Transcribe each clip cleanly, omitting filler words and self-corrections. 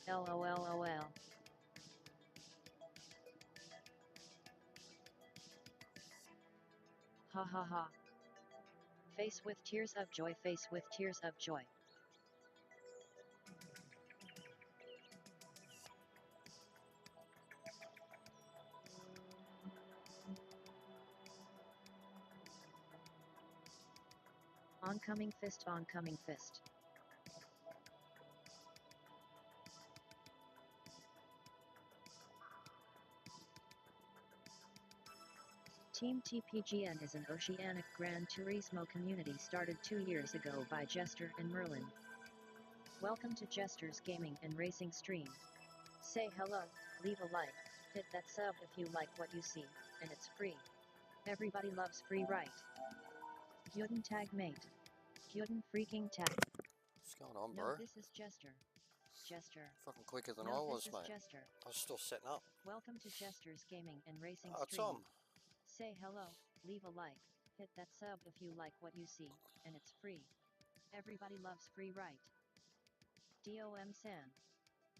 LOLOL. Ha ha ha. Face with tears of joy, face with tears of joy. Oncoming fist, oncoming fist. Team TPGN is an oceanic Gran Turismo community started 2 years ago by Jester and Merlin. Welcome to Jester's Gaming and Racing stream. Say hello, leave a like, hit that sub if you like what you see, and it's free. Everybody loves free, right? Guten Tag, mate. Guten freaking Tag. What's going on, No, bro? this is Jester. Jester. Fucking quicker than No, I was, this mate. is Jester. I was still setting up. Welcome to Jester's Gaming and Racing Oh, stream. Tom. Say hello, leave a like, hit that sub if you like what you see, and it's free. Everybody loves free, right? DOM San.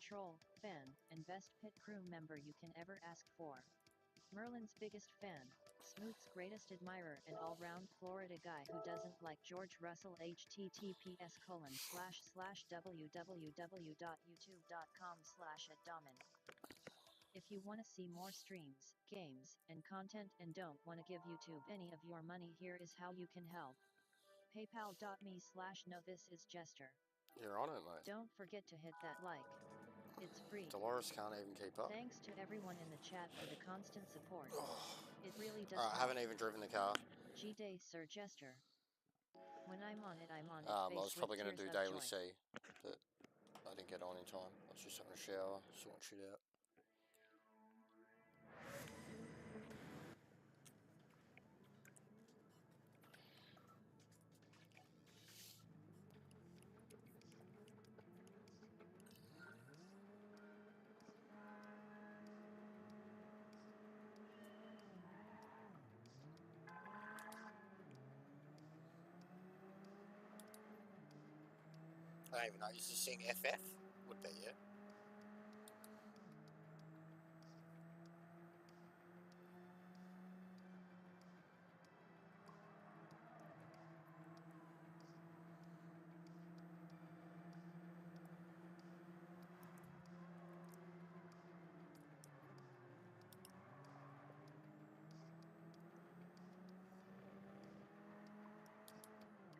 Troll, fan, and best pit crew member you can ever ask for. Merlin's biggest fan, Smooth's greatest admirer and all-round Florida guy who doesn't like George Russell. https://www.youtube.com/@domin. If you want to see more streams, games, and content and don't want to give YouTube any of your money, here is how you can help. PayPal.me/no this is Jester. You're on it, mate. Don't forget to hit that like. It's free. Dolores can't even keep up. Thanks to everyone in the chat for the constant support. It really does. Alright, I help. haven't even driven the car. G-Day Sir Jester. When I'm on it, I was probably going to do Daily C, but I didn't get on in time. I was just having a shower, sorting shit out. I don't even know, is this thing FF? Would be, yeah.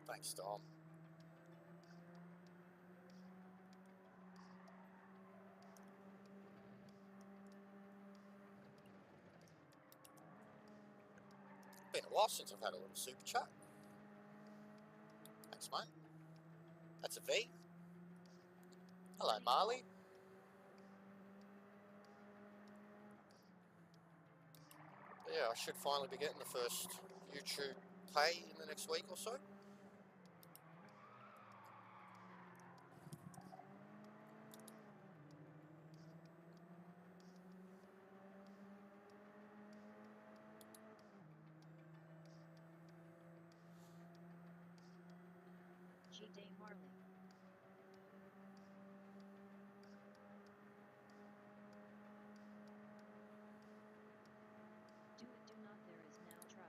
Thanks, Dom. Been a while since I've had a little super chat. Thanks, mate. That's a V. Hello, Marley. But yeah, I should finally be getting the first YouTube pay in the next week or so. G-Day Marley. Do it, do not, there is now try.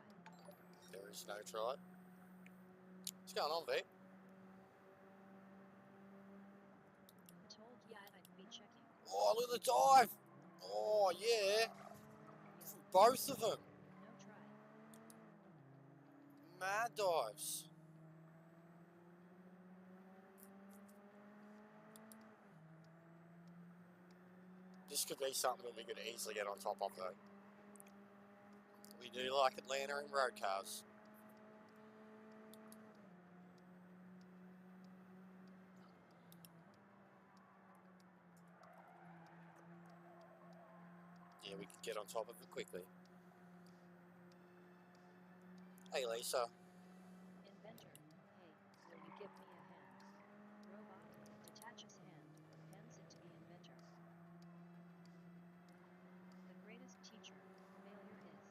There is no try. What's going on, V? Told ya I'd be checking. Oh, look at the dive! Oh, yeah! For both of them! No try. Mad dives. This could be something that we could easily get on top of, though. We do like Atlanta and road cars. Yeah, we could get on top of it quickly. Hey, Lisa. Inventor. Hey, will you give me a hand? Robot. Detaches hand. Hands it to the inventor. The greatest teacher. Failure is.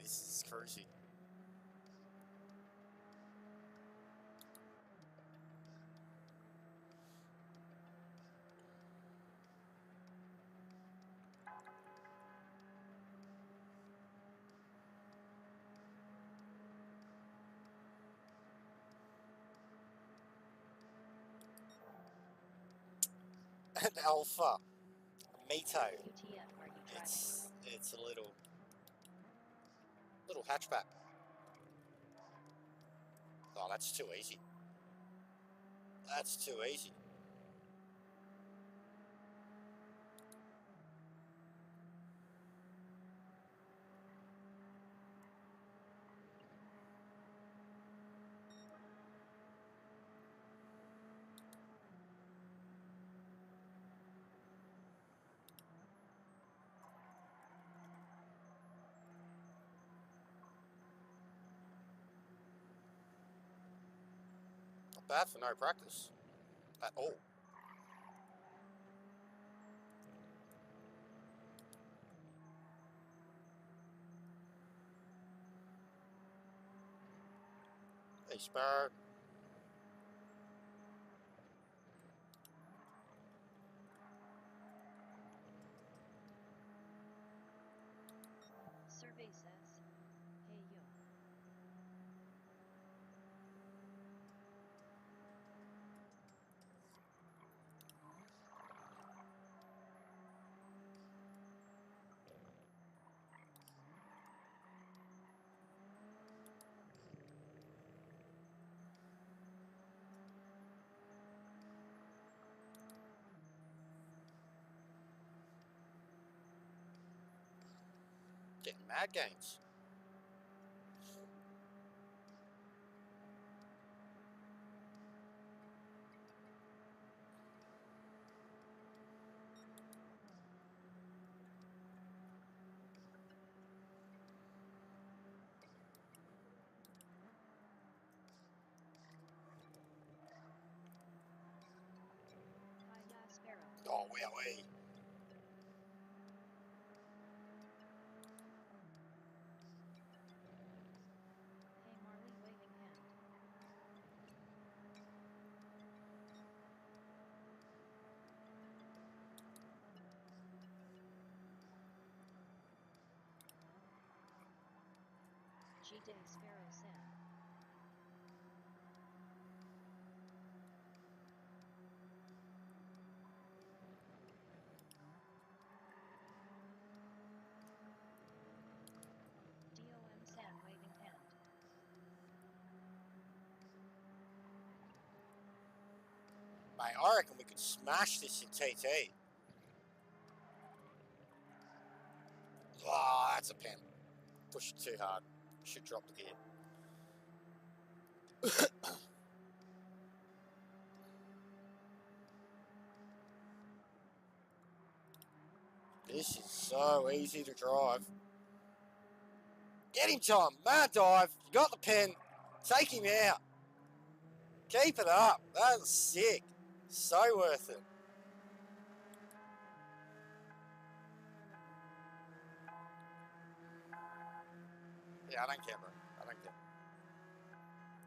this is cruisy. An Alpha Mito. WTF are you driving? It's a little hatchback. Oh, that's too easy. That's too easy. Not bad for no practice at all. Hey, Sparrow. Survey says, hey yo. Getting mad gains. Hi ya Sparrow. Oh, wowee. Hey Marley waving hand. G-Day Sparrow Sam. DOM Sam waving hand. Mate, I reckon we could smash this in TT. Oh, that's a pen. Push it too hard. Should drop the gear. This is so easy to drive. Get him, Tom. Mad dive. You got the pen. Take him out. Keep it up. That was sick. So worth it. Yeah, I don't care, bro. I don't care.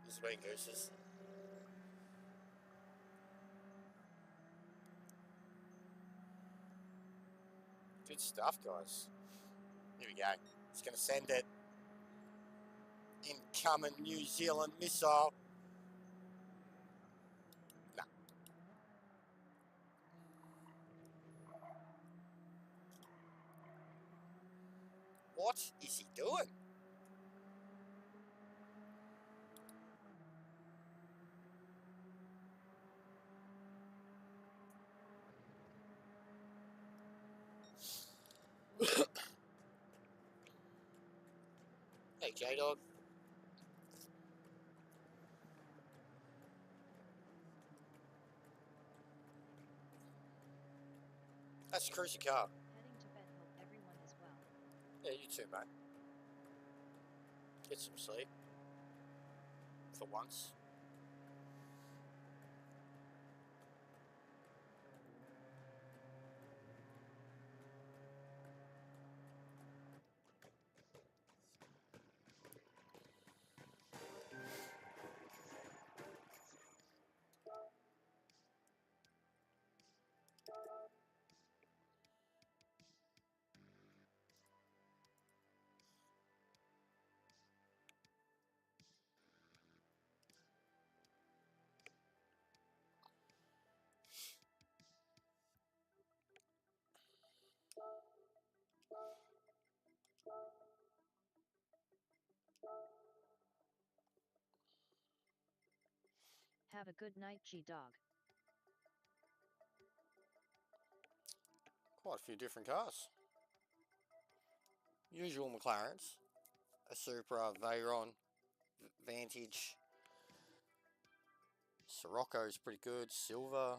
This is being gooses. Good stuff, guys. Here we go. It's going to send it. Incoming New Zealand missile. No. What is he doing? Hey, J-Dog. That's a cruisy car. Heading to bed, hope everyone is well. Yeah, you too, mate. Get some sleep. For once. Have a good night, G-Dog. Quite a few different cars. Usual McLarens. A Supra, Veyron, Vantage. Sirocco's pretty good. Silver.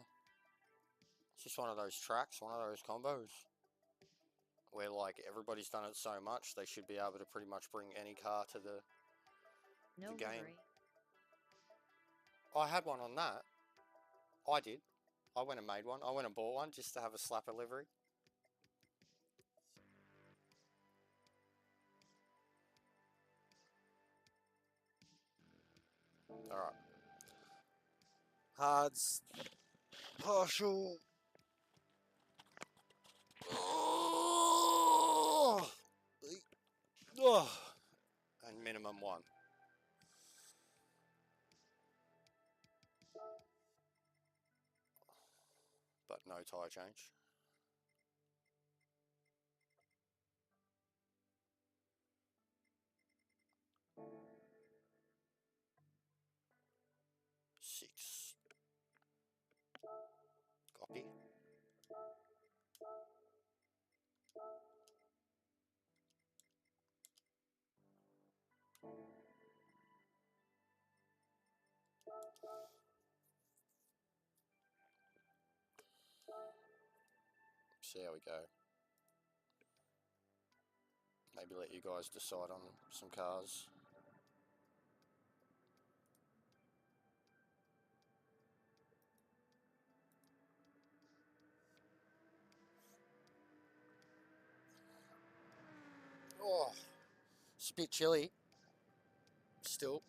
It's just one of those tracks, one of those combos, where like everybody's done it so much, they should be able to pretty much bring any car to the game. Livery. I had one on that. I did. I went and made one. I went and bought one just to have a slapper livery. Alright. Hards. Partial. Oh! Oh! And minimum one. But no tyre change. Six. Copy. See how we go. Maybe let you guys decide on some cars. Oh, it's a bit chilly still.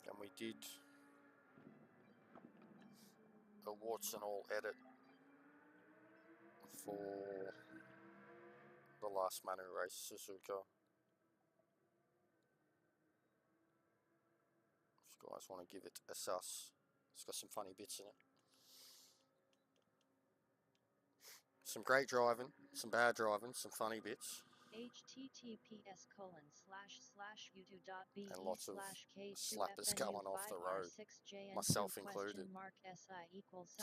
And we did a warts and all edit for the last Manu race, Suzuka. If you guys want to give it a sus, it's got some funny bits in it. Some great driving, some bad driving, some funny bits. https://youtube.be/k2fnu5r6j And lots of slappers going off the road, myself included,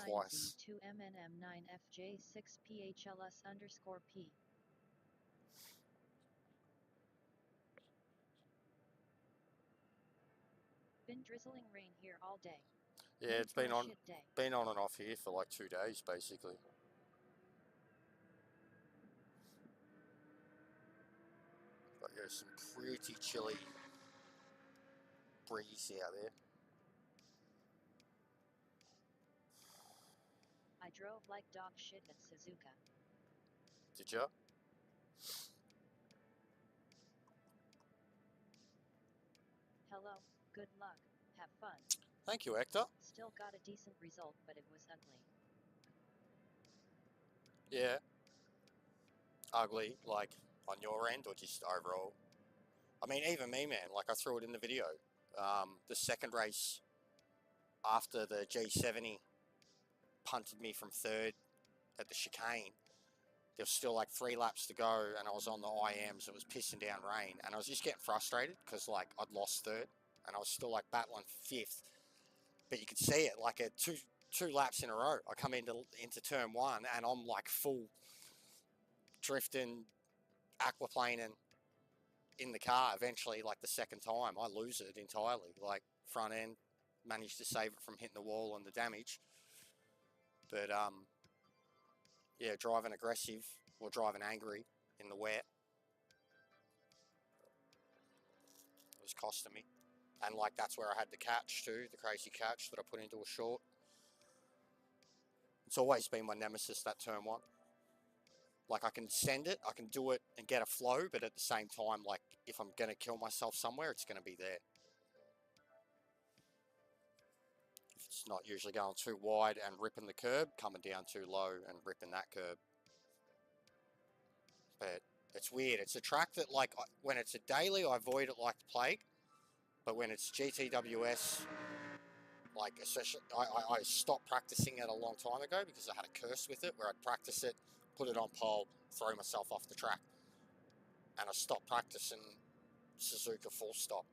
twice. Si=2mm9fj6phls_p. Been drizzling rain here all day. Yeah, it's been on and off here for like 2 days basically. But there's some pretty chilly breeze out there. I drove like dog shit at Suzuka. Did ya? Hello, good luck, have fun. Thank you, Hector. Still got a decent result, but it was ugly. Yeah. Ugly, like on your end or just overall? I mean, even me, man, like I threw it in the video. The second race after the G7 punted me from third at the chicane. There was still like 3 laps to go and I was on the IMs. It was pissing down rain and I was just getting frustrated because like I'd lost third and I was still like battling for fifth. But you could see it like at two laps in a row. I come into turn 1 and I'm like full drifting, aquaplaning in the car. Eventually, like the second time, I lose it entirely. Like front end, managed to save it from hitting the wall and the damage. But yeah, driving aggressive or driving angry in the wet was costing me. And like that's where I had the catch too, the crazy catch that I put into a short. It's always been my nemesis, that turn 1. Like I can send it, I can do it and get a flow, but at the same time, like if I'm going to kill myself somewhere, it's going to be there. If it's It's not usually going too wide and ripping the curb, coming down too low and ripping that curb. But it's weird. It's a track that, like, when it's a daily, I avoid it like the plague. But when it's GTWS, like, especially, I stopped practicing it a long time ago because I had a curse with it where I'd practice it, put it on pole, throw myself off the track. And I stopped practicing Suzuka full stop.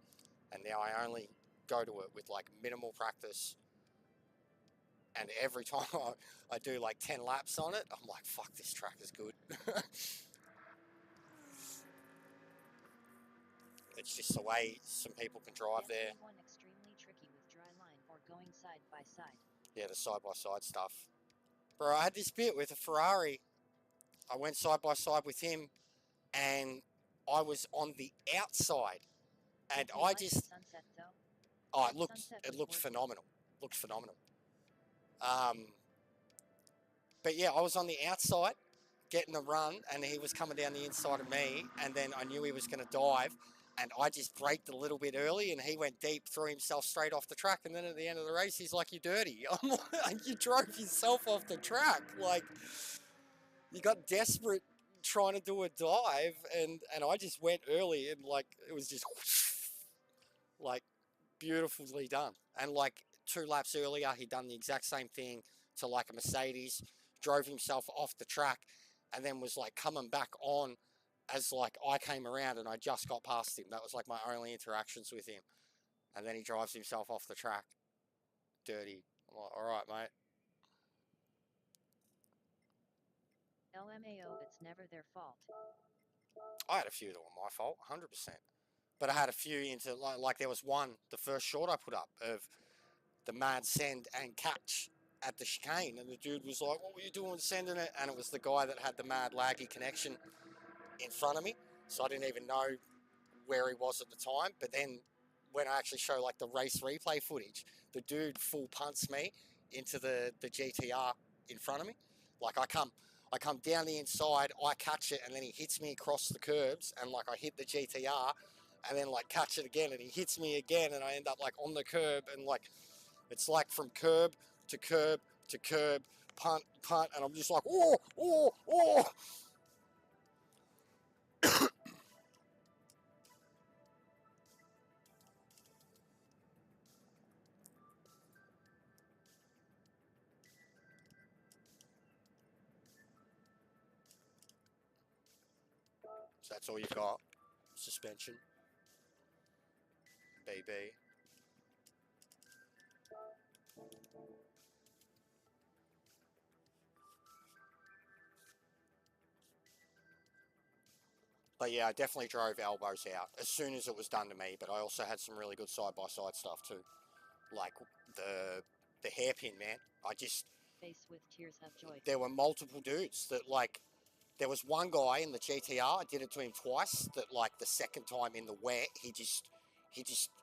And now I only go to it with, like, minimal practice. And every time I do, like, 10 laps on it, I'm like, fuck, this track is good. It's just the way some people can drive there. One extremely tricky with dry line or going side by side. Yeah, the side-by-side stuff. Bro, I had this bit with a Ferrari. I went side-by-side with him, and I was on the outside. And I like just... sunset, though? Oh, it looked phenomenal. Looked phenomenal. But yeah, I was on the outside, getting the run, and he was coming down the inside of me, and then I knew he was going to dive, and I just braked a little bit early, and he went deep, threw himself straight off the track, and then at the end of the race, he's like, "You're dirty." I'm like, "You drove yourself off the track. Like, you got desperate trying to do a dive, and I just went early, and like, it was just like beautifully done. And like 2 laps earlier, he'd done the exact same thing to like a Mercedes, drove himself off the track, and then was like coming back on as like I came around and I just got past him. That was like my only interactions with him. And then he drives himself off the track. Dirty. I'm like, all right, mate. LMAO, it's never their fault. I had a few that were my fault, 100%. But I had a few into, like there was one, the first shot I put up of the mad send and catch at the chicane, and the dude was like, "What were you doing sending it?" And it was the guy that had the mad laggy connection in front of me, so I didn't even know where he was at the time. But then when I actually show like the race replay footage, the dude full punts me into the GTR in front of me. Like I come down the inside, I catch it, and then he hits me across the curbs, and like I hit the GTR, and then like catch it again, and he hits me again, and I end up like on the curb, and like it's like from curb to curb to curb, punt, and I'm just like, oh, oh, oh. So that's all you've got. Suspension. BB. But yeah, I definitely drove elbows out as soon as it was done to me, but I also had some really good side-by-side stuff too. Like the hairpin, man. I just... Face with tears of joy. There were multiple dudes that like... There was one guy in the GTR, I did it to him twice, that like the second time in the wet, he just,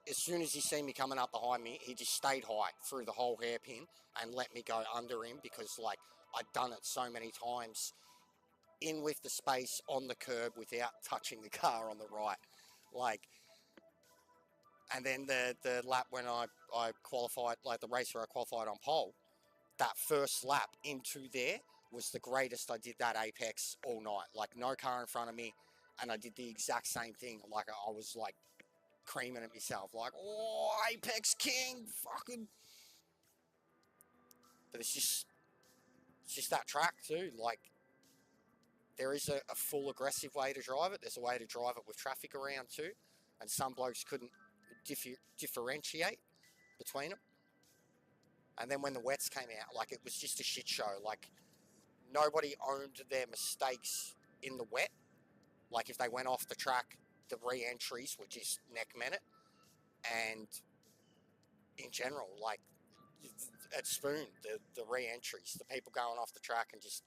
as soon as he seen me coming up behind me, he just stayed high through the whole hairpin and let me go under him because like I'd done it so many times in with the space on the curb without touching the car on the right. Like, and then the lap when I qualified, like the race where I qualified on pole, that first lap into there was the greatest. I did that apex all night, like no car in front of me, and I did the exact same thing. Like I was like creaming at myself, like, oh, apex king, fucking. But it's just that track too. Like there is a full aggressive way to drive it. There's a way to drive it with traffic around too, and some blokes couldn't differentiate between them. And then when the wets came out, like it was just a shit show. Like nobody owned their mistakes in the wet. Like if they went off the track, the re-entries were just neck minute. And in general, like at Spoon, the re-entries, the people going off the track and just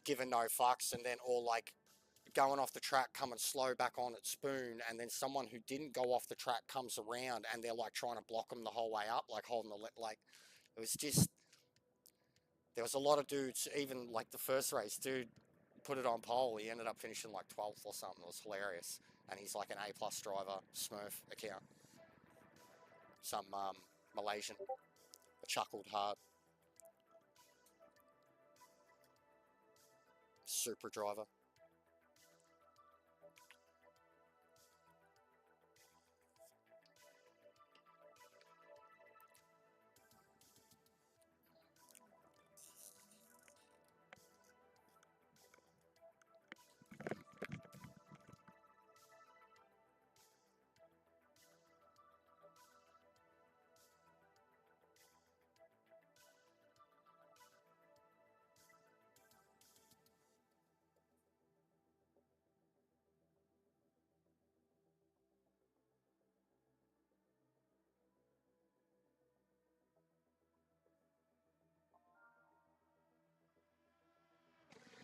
giving no fucks, and then or like going off the track, coming slow back on at Spoon, and then someone who didn't go off the track comes around and they're like trying to block them the whole way up, like holding the like. It was just, there was a lot of dudes, even like the first race, dude put it on pole. He ended up finishing like 12th or something. It was hilarious. And he's like an A+ driver, Smurf account. Some Malaysian. I chuckled hard. Super driver.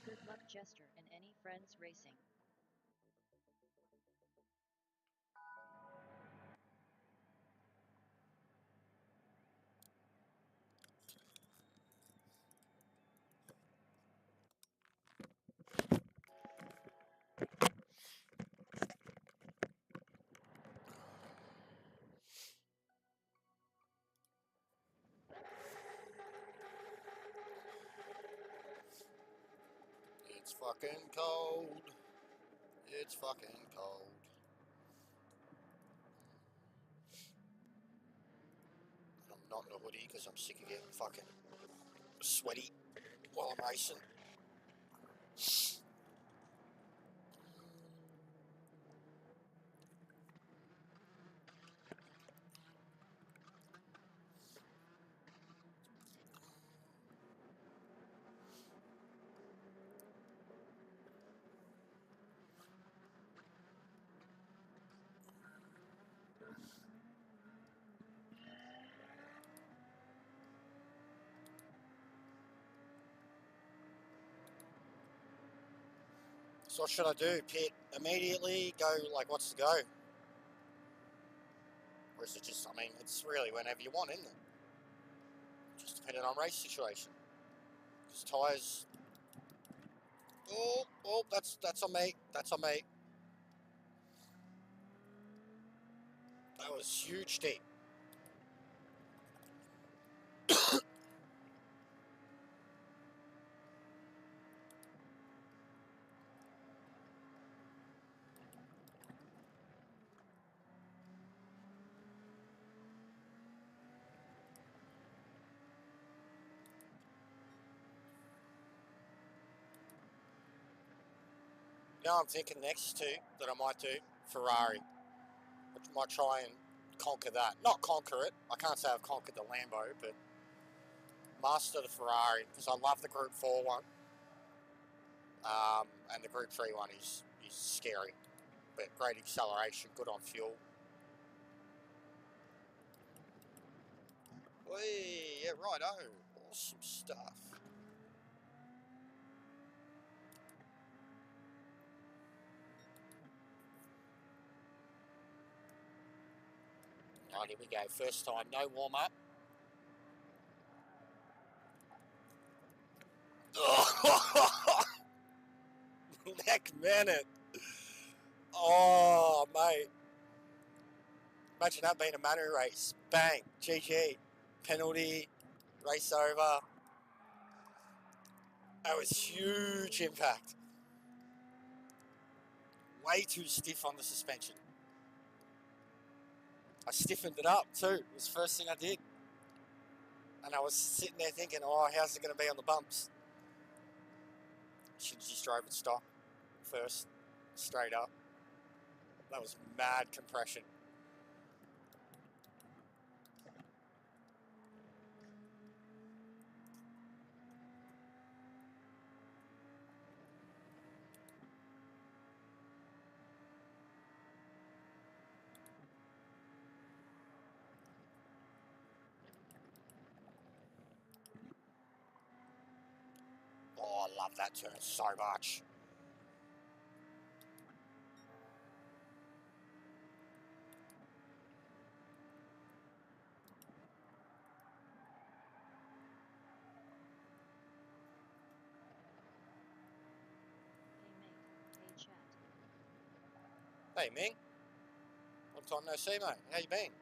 Good luck, Jester, and any friends racing. It's fucking cold. It's fucking cold. I'm not in a hoodie because I'm sick of getting fucking sweaty while I'm racing. So what should I do? Pit immediately? Go, like, what's the go? Or is it just, I mean, it's really whenever you want, isn't it? Just depending on race situation. Because tyres... Oh, that's on me. That's on me. That was huge deep. Now I'm thinking next to that I might do Ferrari. Which might try and conquer that. Not conquer it. I can't say I've conquered the Lambo, but master the Ferrari because I love the Group 4 one. And the Group 3 one is scary. But great acceleration, good on fuel. Whee, yeah, righto. Awesome stuff. Right, here we go. First time, no warm up. Neck minute. Oh, mate. Imagine that being a Manu race. Bang, GG, penalty, race over. That was huge impact. Way too stiff on the suspension. I stiffened it up too. It was the first thing I did. And I was sitting there thinking, oh, how's it going to be on the bumps? Should just drove it stock first, straight up. That was mad compression. Oh, I love that turn so much. Hey, mate. Hey, chat. Hey, Ming. Long time no see, mate. How you been?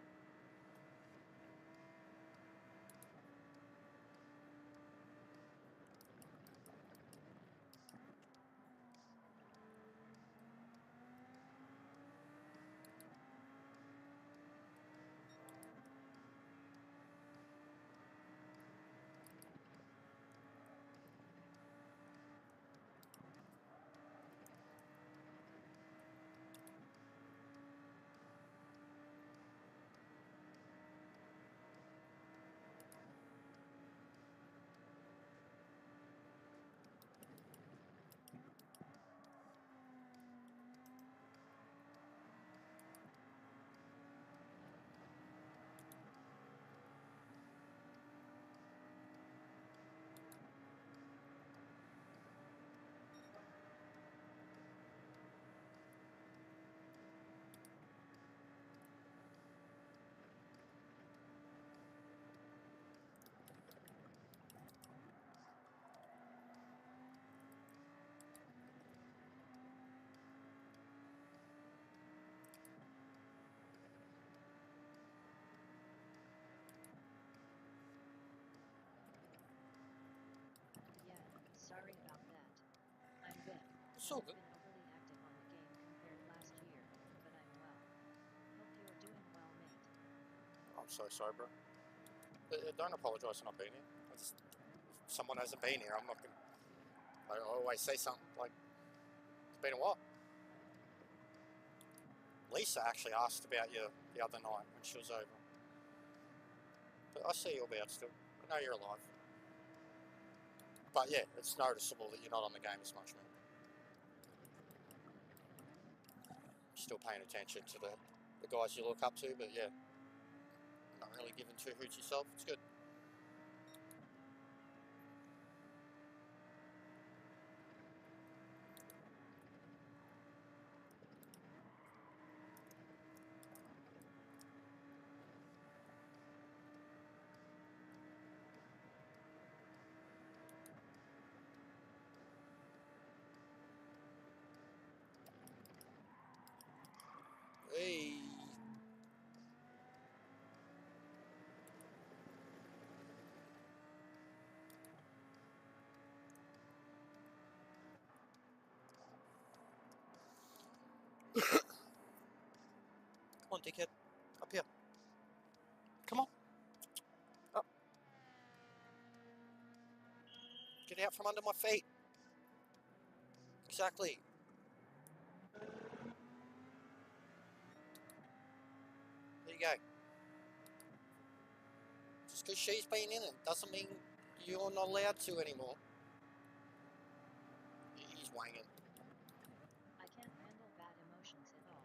It's all I've good. been overly active on the game compared last year, but I'm well. Hope you're doing well, mate. I'm so sorry, bro. Don't apologise for not being here. If someone hasn't been here, I'm not going to... I always say something like, it's been a while. Lisa actually asked about you the other night when she was over. But I see you're about still. I know you're alive. But yeah, it's noticeable that you're not on the game as much, man. Still paying attention to the guys you look up to, but yeah, not really giving two hoots yourself. It's good. Hey. Come on, dickhead. Up here. Come on. Up. Get out from under my feet. Exactly. There you go. Just because she's been in it doesn't mean you're not allowed to anymore. He's wanging. I can't handle bad emotions at all.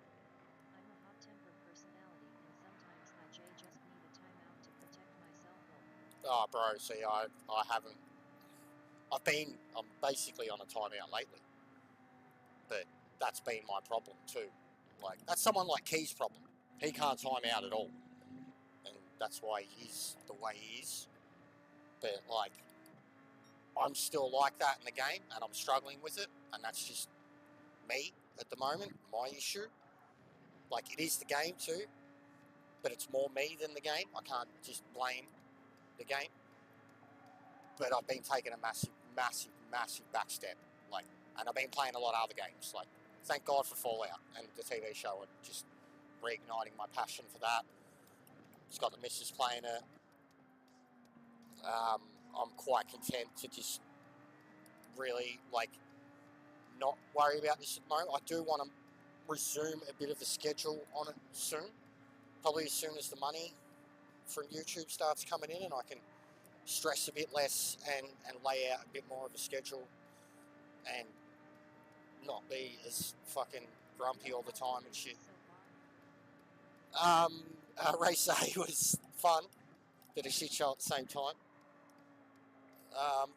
I'm a hot-tempered personality and sometimes I just need a timeout to protect myself or... Oh, bro, see, I haven't... I'm basically on a timeout lately. But that's been my problem too. Like, that's someone like Key's problem. He can't time out at all. And that's why he's the way he is. But, like, I'm still like that in the game, and I'm struggling with it, and that's just me at the moment, my issue. Like, it is the game too, but it's more me than the game. I can't just blame the game. But I've been taking a massive, massive, massive back step. Like, and I've been playing a lot of other games. Like, thank God for Fallout and the TV show and just reigniting my passion for that. It's got the missus playing it. I'm quite content to just really, like, not worry about this at the moment. I do want to resume a bit of a schedule on it soon. Probably as soon as the money from YouTube starts coming in and I can stress a bit less and lay out a bit more of a schedule and not be as fucking grumpy all the time and shit. Race A was fun, bit of shit show at the same time.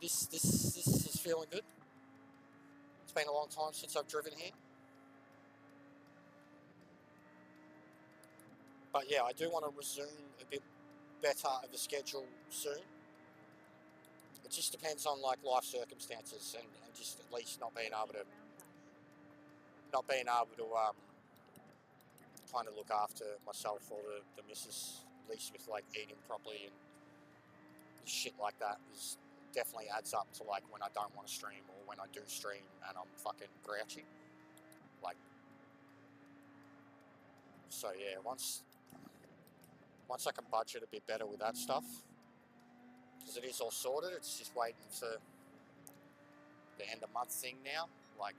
This is feeling good. It's been a long time since I've driven here. But yeah, I do want to resume a bit better of a schedule soon. It just depends on like life circumstances and just at least not being able to kind of look after myself or the missus, at least with like eating properly and shit like that is definitely adds up to like when I don't want to stream or when I do stream and I'm fucking grouchy. Like, so yeah, once I can budget a bit better with that stuff, because it is all sorted, it's just waiting for the end of month thing now. Like,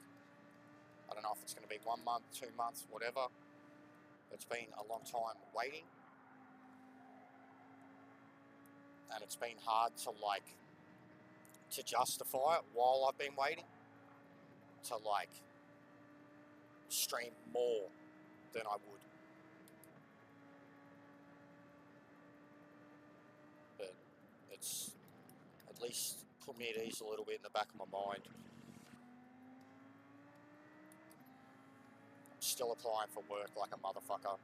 I don't know if it's going to be 1 month, 2 months, whatever. It's been a long time waiting. And it's been hard to like, to justify it while I've been waiting. To like, stream more than I would. But it's at least put me at ease a little bit in the back of my mind. I'm still applying for work like a motherfucker.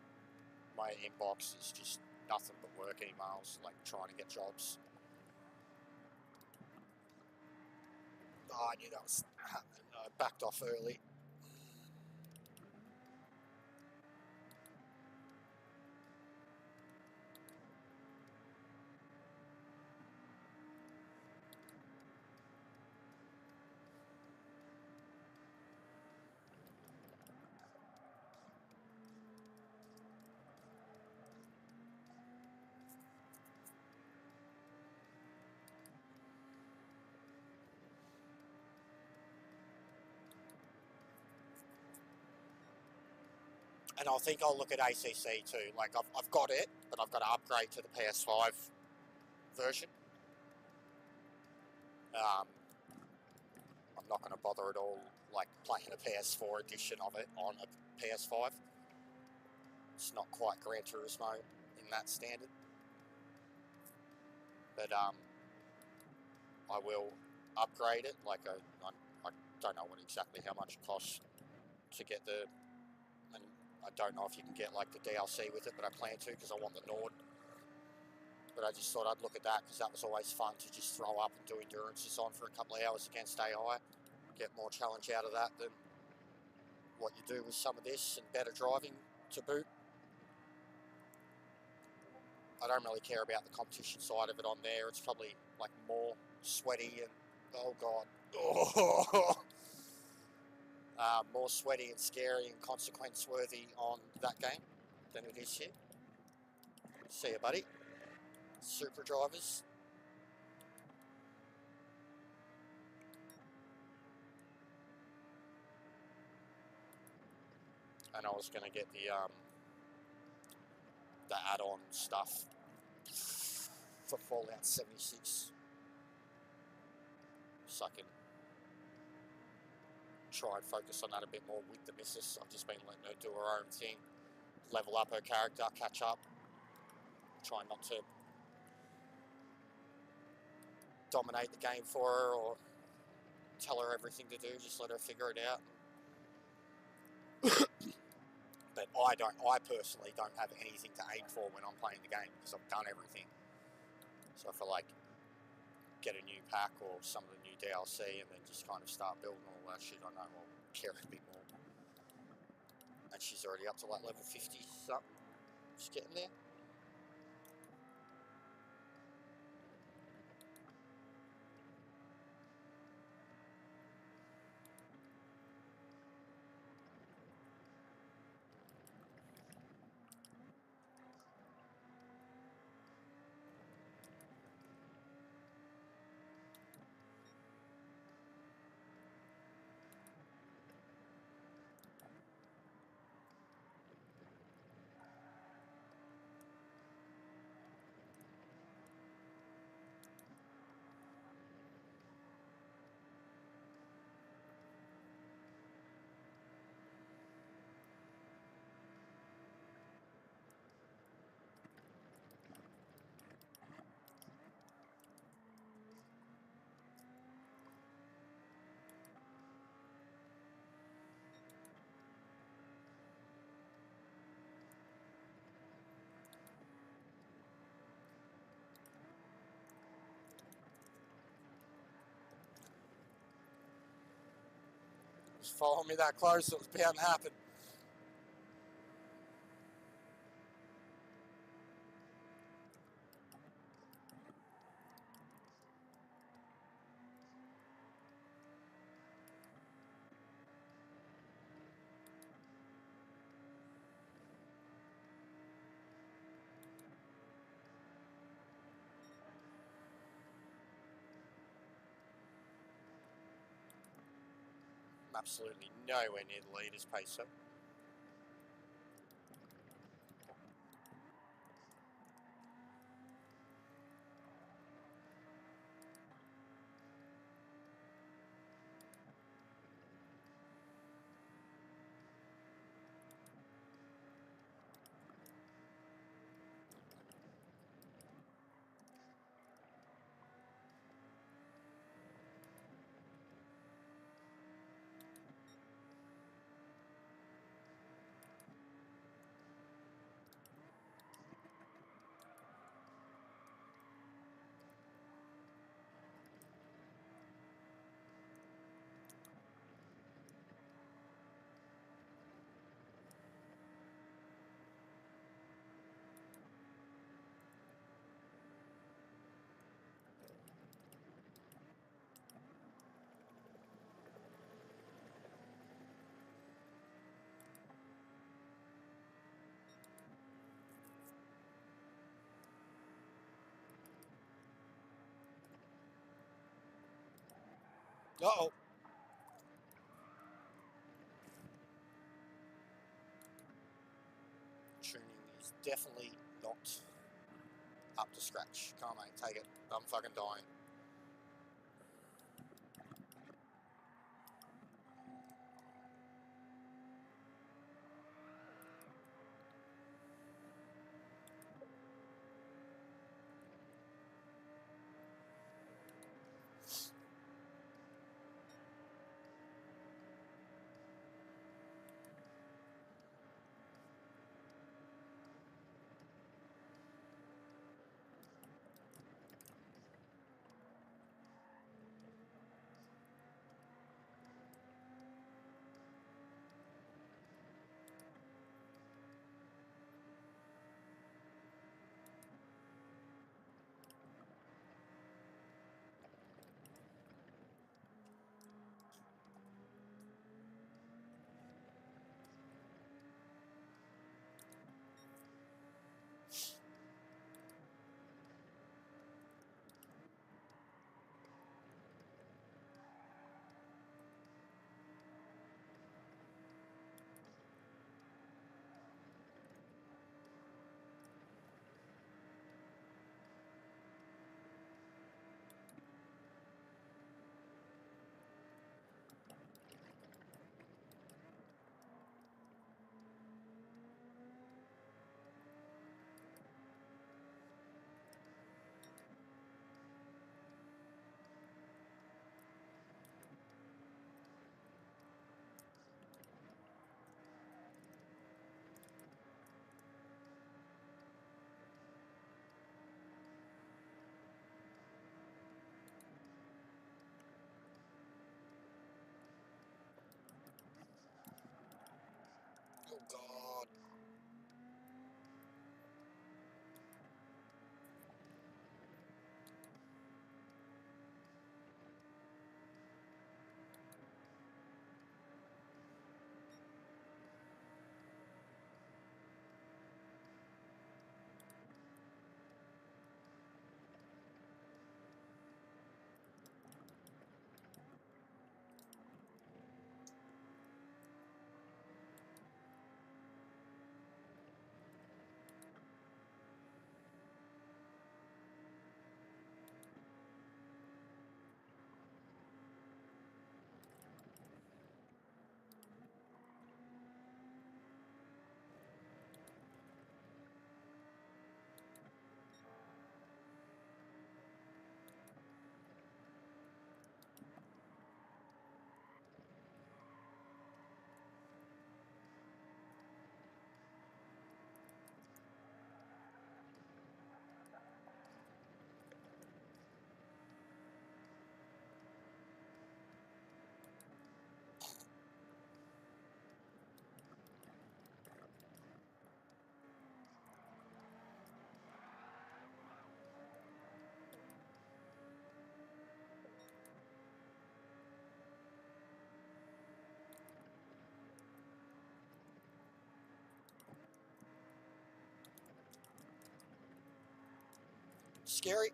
My inbox is just nothing but work emails, like trying to get jobs. Oh, I knew that was happening. I backed off early. And I think I'll look at ACC too. Like, I've got it, but I've got to upgrade to the PS5 version. I'm not going to bother at all, like, playing a PS4 edition of it on a PS5. It's not quite Gran Turismo in that standard. But I will upgrade it. Like, I don't know exactly how much it costs to get the... And I don't know if you can get, like, the DLC with it, but I plan to because I want the Nord. But I just thought I'd look at that because that was always fun to just throw up and do endurances on for a couple of hours against AI. Get more challenge out of that than what you do with some of this, and better driving to boot. I don't really care about the competition side of it on there. It's probably like more sweaty and, oh god, more sweaty and scary and consequence worthy on that game than it is here. See ya, buddy. Super drivers. And I was going to get the add-on stuff for Fallout 76, so I can try and focus on that a bit more with the missus. I've just been letting her do her own thing, level up her character, catch up, try not to dominate the game for her or tell her everything to do, just let her figure it out. But I personally don't have anything to aim for when I'm playing the game because I've done everything. So if I like get a new pack or some of the new DLC and then just kind of start building all that shit, I know I'll care a bit more. And she's already up to like level 50 something. Just getting there. Just follow me that close, it was bound to happen. I'm absolutely nowhere near the leader's pace, so. Uh-oh. definitely not up to scratch. Come on, mate, take it. I'm fucking dying. Oh God. Scary.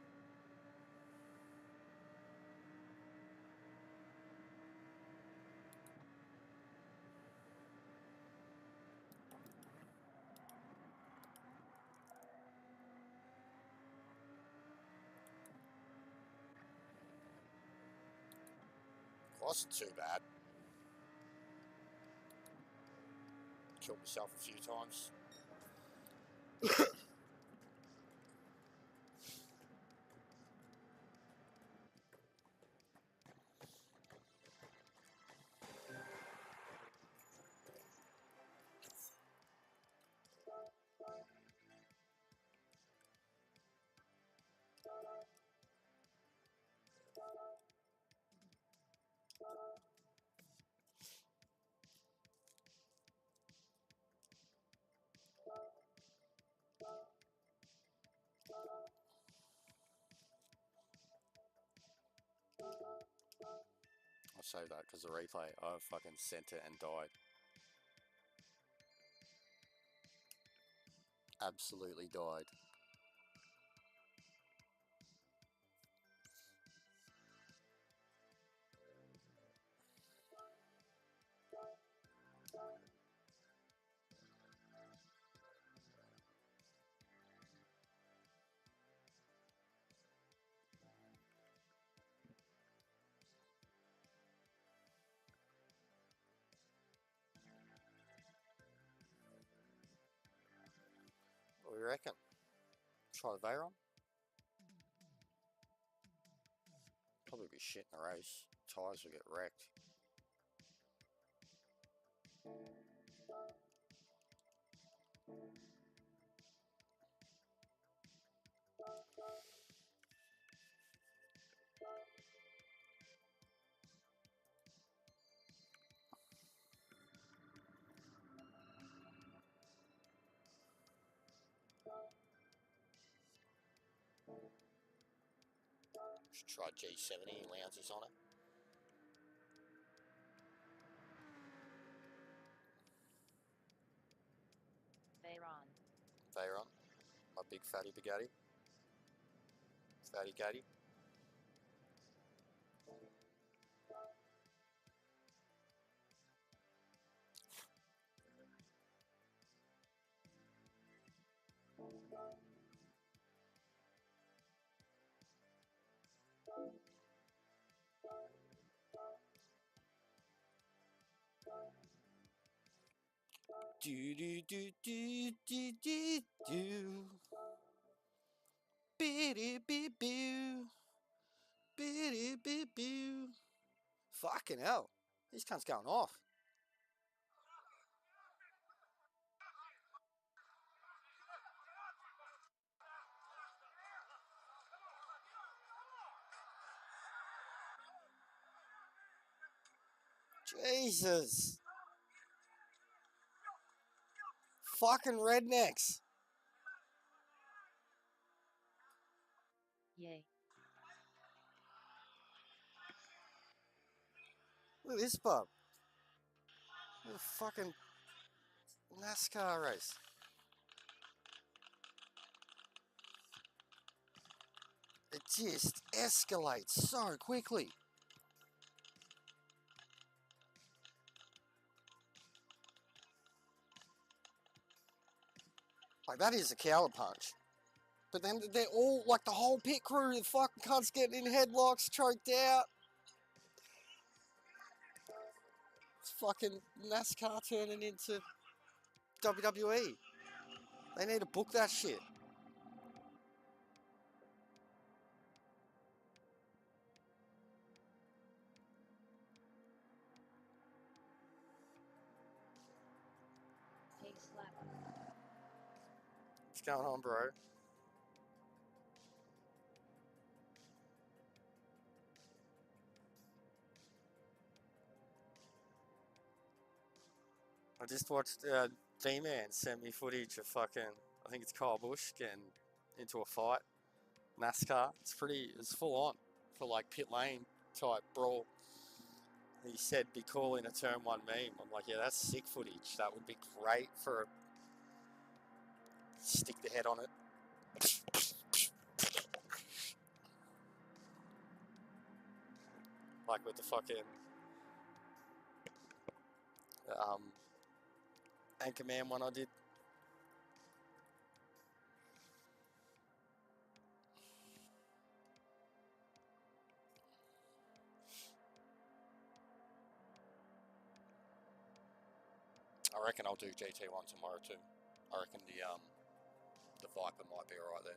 Wasn't too bad. Killed myself a few times. I'll save that because the replay, I fucking sent it and died. Absolutely died. What do you reckon? Try the Veyron? Probably be shit in the race. Tyres will get wrecked. Should try G7 Lounges on it. Veyron. My big fatty Bugatti. Fatty Gaddy. Do do do do do do do. Biddy boo boo. Biddy boo boo. Fucking hell. These cunts going off. Jesus. Fucking rednecks. Yay. Look at this bub. What a fucking NASCAR race. It just escalates so quickly. Like, that is a cowler punch. But then they're all, like, the whole pit crew, the fucking cunts getting in headlocks, choked out. It's fucking NASCAR turning into WWE. They need to book that shit. Hey, slap. What's going on, bro? I just watched D-Man sent me footage of fucking, I think it's Kyle Busch getting into a fight. NASCAR. It's full on for like pit lane type brawl. He said be cool in a turn one meme. I'm like, yeah, that's sick footage. That would be great for stick the head on it. Like with the fucking Anchorman one I did. I reckon I'll do GT1 tomorrow too. I reckon the Viper might be alright there.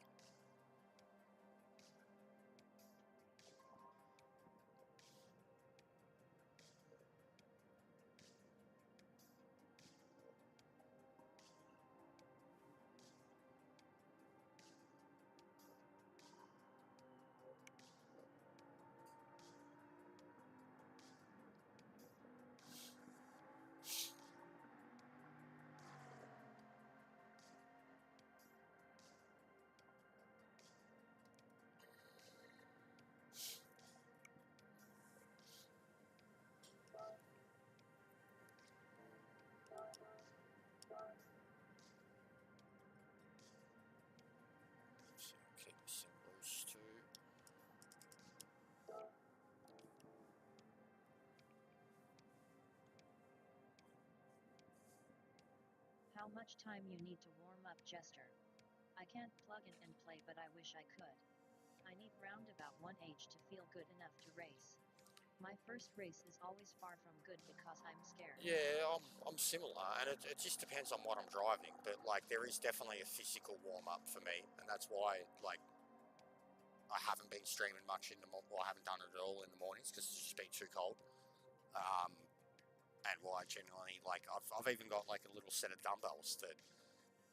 Keep this loose too. How much time you need to warm up, Jester? I can't plug in and play, but I wish I could. I need round about one age to feel good enough to race. My first race is always far from good because I'm scared. Yeah, I'm similar, and it just depends on what I'm driving. But like, there is definitely a physical warm up for me, and that's why like I haven't been streaming much in the morning. Well, I haven't done it at all in the mornings because it's just been too cold. And why I genuinely like I've even got like a little set of dumbbells that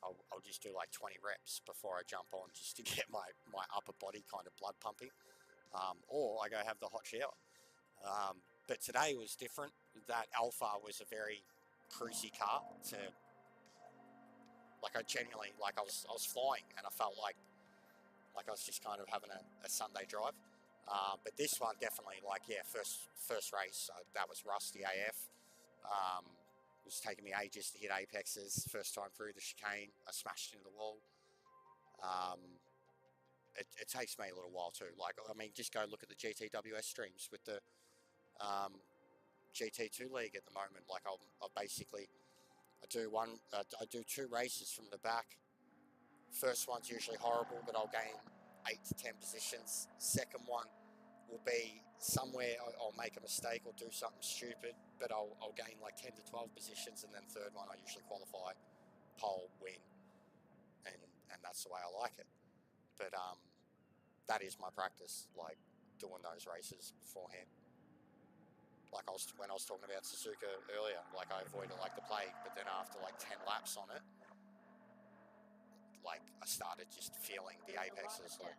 I'll just do like 20 reps before I jump on just to get my upper body kind of blood pumping. Or I go have the hot shower. But today was different. That Alpha was a very cruisy car. Like I genuinely like I was flying and I felt like I was just kind of having a Sunday drive. But this one definitely like first race that was rusty AF. It was taking me ages to hit apexes. First time through the chicane, I smashed into the wall. It takes me a little while too. Like, I mean, just go look at the GTWS streams with the GT2 league at the moment. Like, I do two races from the back. First one's usually horrible, but I'll gain 8 to 10 positions. Second one will be somewhere I'll make a mistake or do something stupid, but I'll gain like 10 to 12 positions, and then third one I usually qualify, pole, win, and that's the way I like it. But that is my practice, like doing those races beforehand. Like when I was talking about Suzuka earlier, like I avoided like the plague, but then after like 10 laps on it, like I started just feeling the apexes. Like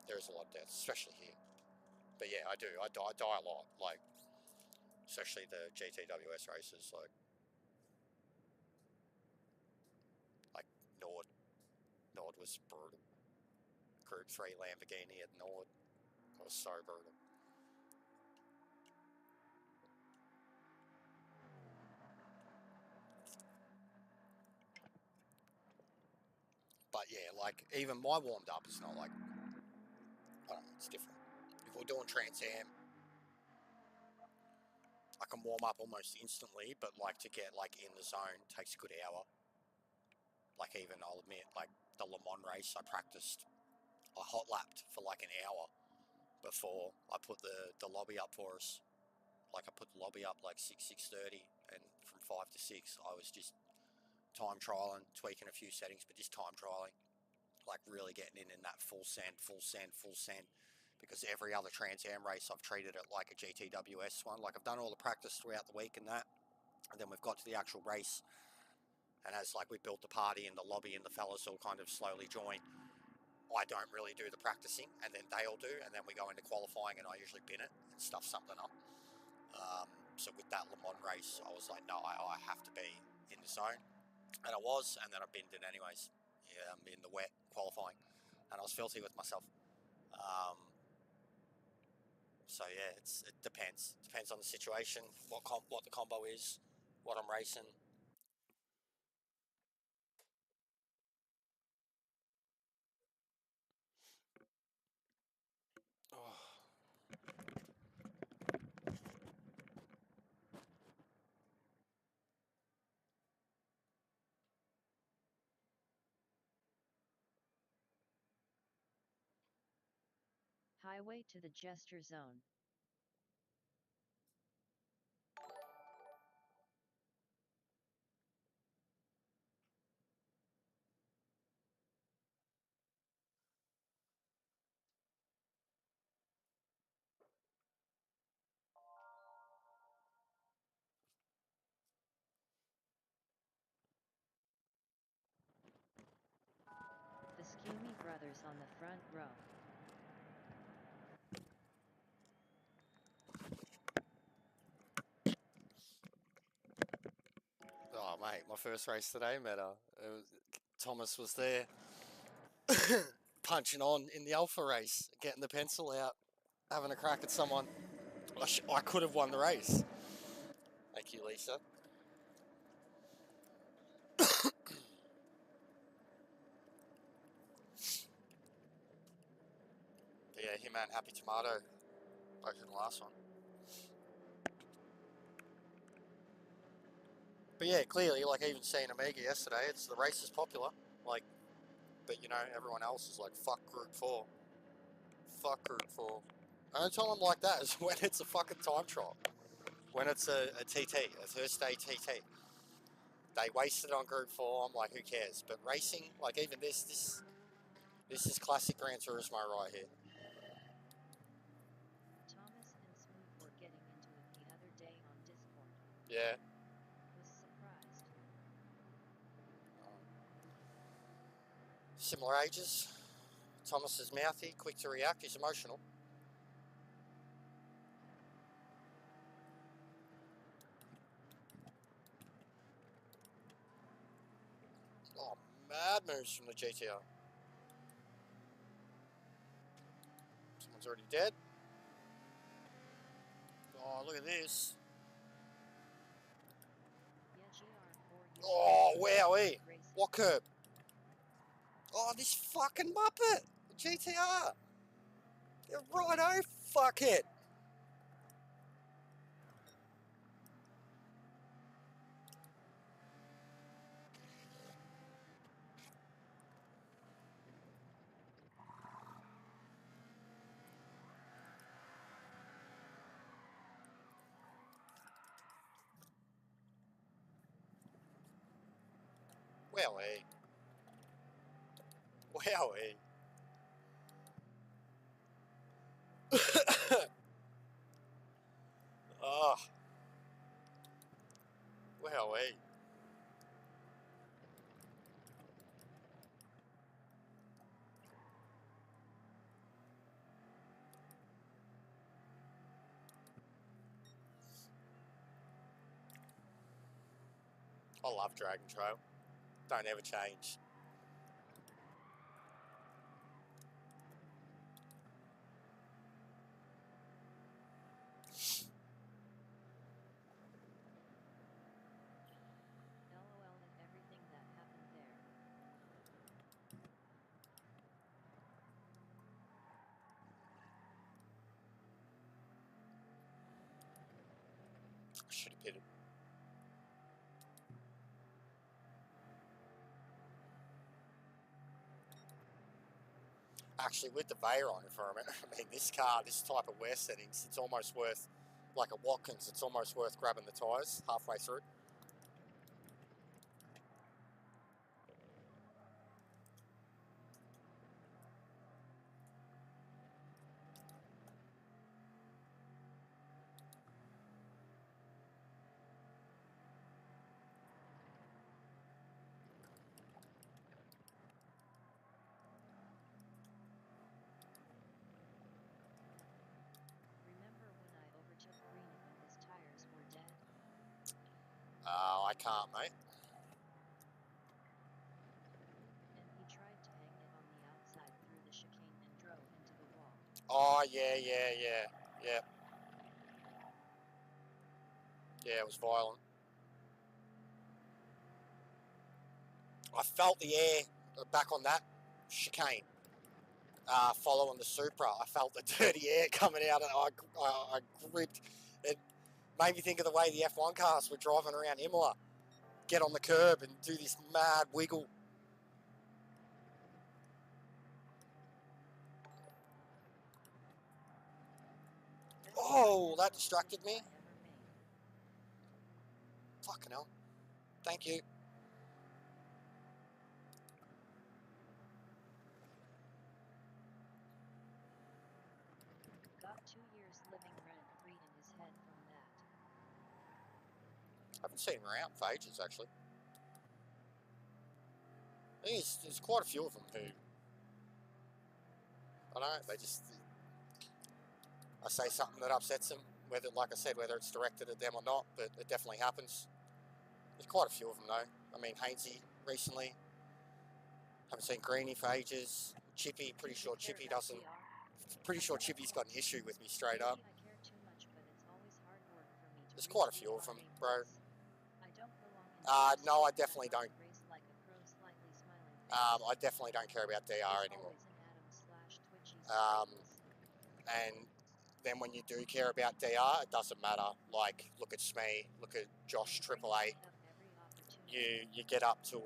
there's a lot of deaths, especially here. But yeah, I do. I die a lot. Like especially the GTWS races. Like Nord was brutal. Group 3 Lamborghini at Nord was so brutal. But yeah, like even my warmed up is not like, I don't know, it's different. If we're doing Trans Am, I can warm up almost instantly, but like to get like in the zone takes a good hour. Like even I'll admit, like the Le Mans race, I hot lapped for like an hour before I put the lobby up for us. Like I put the lobby up like 6:30, and from 5 to 6 I was just time trialing, tweaking a few settings, but just time trialing, like really getting in that full send, because every other Trans Am race I've treated it like a GTWS one. Like I've done all the practice throughout the week and that, and then we've got to the actual race, and as like we built the party in the lobby and the fellas all kind of slowly join, I don't really do the practicing, and then they all do, and then we go into qualifying and I usually bin it and stuff something up. So with that Le Mans race, I was like, no, I have to be in the zone, and I was, and then I binned it anyways. Yeah, I'm in the wet qualifying, and I was filthy with myself. So yeah, it depends on the situation, what the combo is, what I'm racing. Oh. Highway to the Jester Zone. The Schumi brothers on the front row. Oh mate, my first race today, Meta. Thomas was there, punching on in the Alpha race, getting the pencil out, having a crack at someone. I could have won the race. Thank you, Lisa. Yeah, him and Happy Tomato, both in the last one. But yeah, clearly, like even seeing Omega yesterday, the race is popular. Like, but you know, everyone else is like, fuck Group 4. Fuck Group 4. Only time I'm like that is when it's a fucking time trial. When it's a TT, a Thursday TT. They wasted on Group 4, I'm like, who cares? But racing, like even this is classic Gran Turismo right here. Thomas and Smooth were getting into it the other day on Discord. Yeah. Was surprised. Similar ages. Thomas is mouthy, quick to react, he's emotional. Oh, mad moves from the GTR. Someone's already dead. Oh, look at this. Oh, wowee. What curb? Oh, this fucking Muppet. GTR. You're righto, fuck it. Wowee. Wowee. Oh. Wowee. I love Dragon Trail. Don't ever change. LOL at everything that happened there. Should have pitted. Actually, with the Veyor on it for a minute, I mean, this car, this type of wear settings, it's almost worth, like a Watkins, it's almost worth grabbing the tyres halfway through. Remember when I overtook Greeny when his tires were dead? I can't, mate. And he tried to hang it on the outside through the chicane and drove into the wall. Oh, yeah. Yeah, it was violent. I felt the air back on that chicane. Following the Supra, I felt the dirty air coming out, and I gripped. It made me think of the way the F1 cars were driving around Imola, get on the curb and do this mad wiggle. Oh, that distracted me. Fucking hell. Thank you. Got 2 years living rent-free in his head from that. I haven't seen him around for ages, actually. I think there's quite a few of them who, I don't know, they just, I say something that upsets them, whether, like I said, whether it's directed at them or not, but it definitely happens. There's quite a few of them, though. I mean, Hainsey recently. Haven't seen Greeny for ages. Chippy, pretty sure Chippy's got an issue with me straight up. There's quite a few of them, bro. No, I definitely don't. I definitely don't care about DR anymore. And then when you do care about DR, it doesn't matter. Like, look at Smee, look at Josh 888. You get up to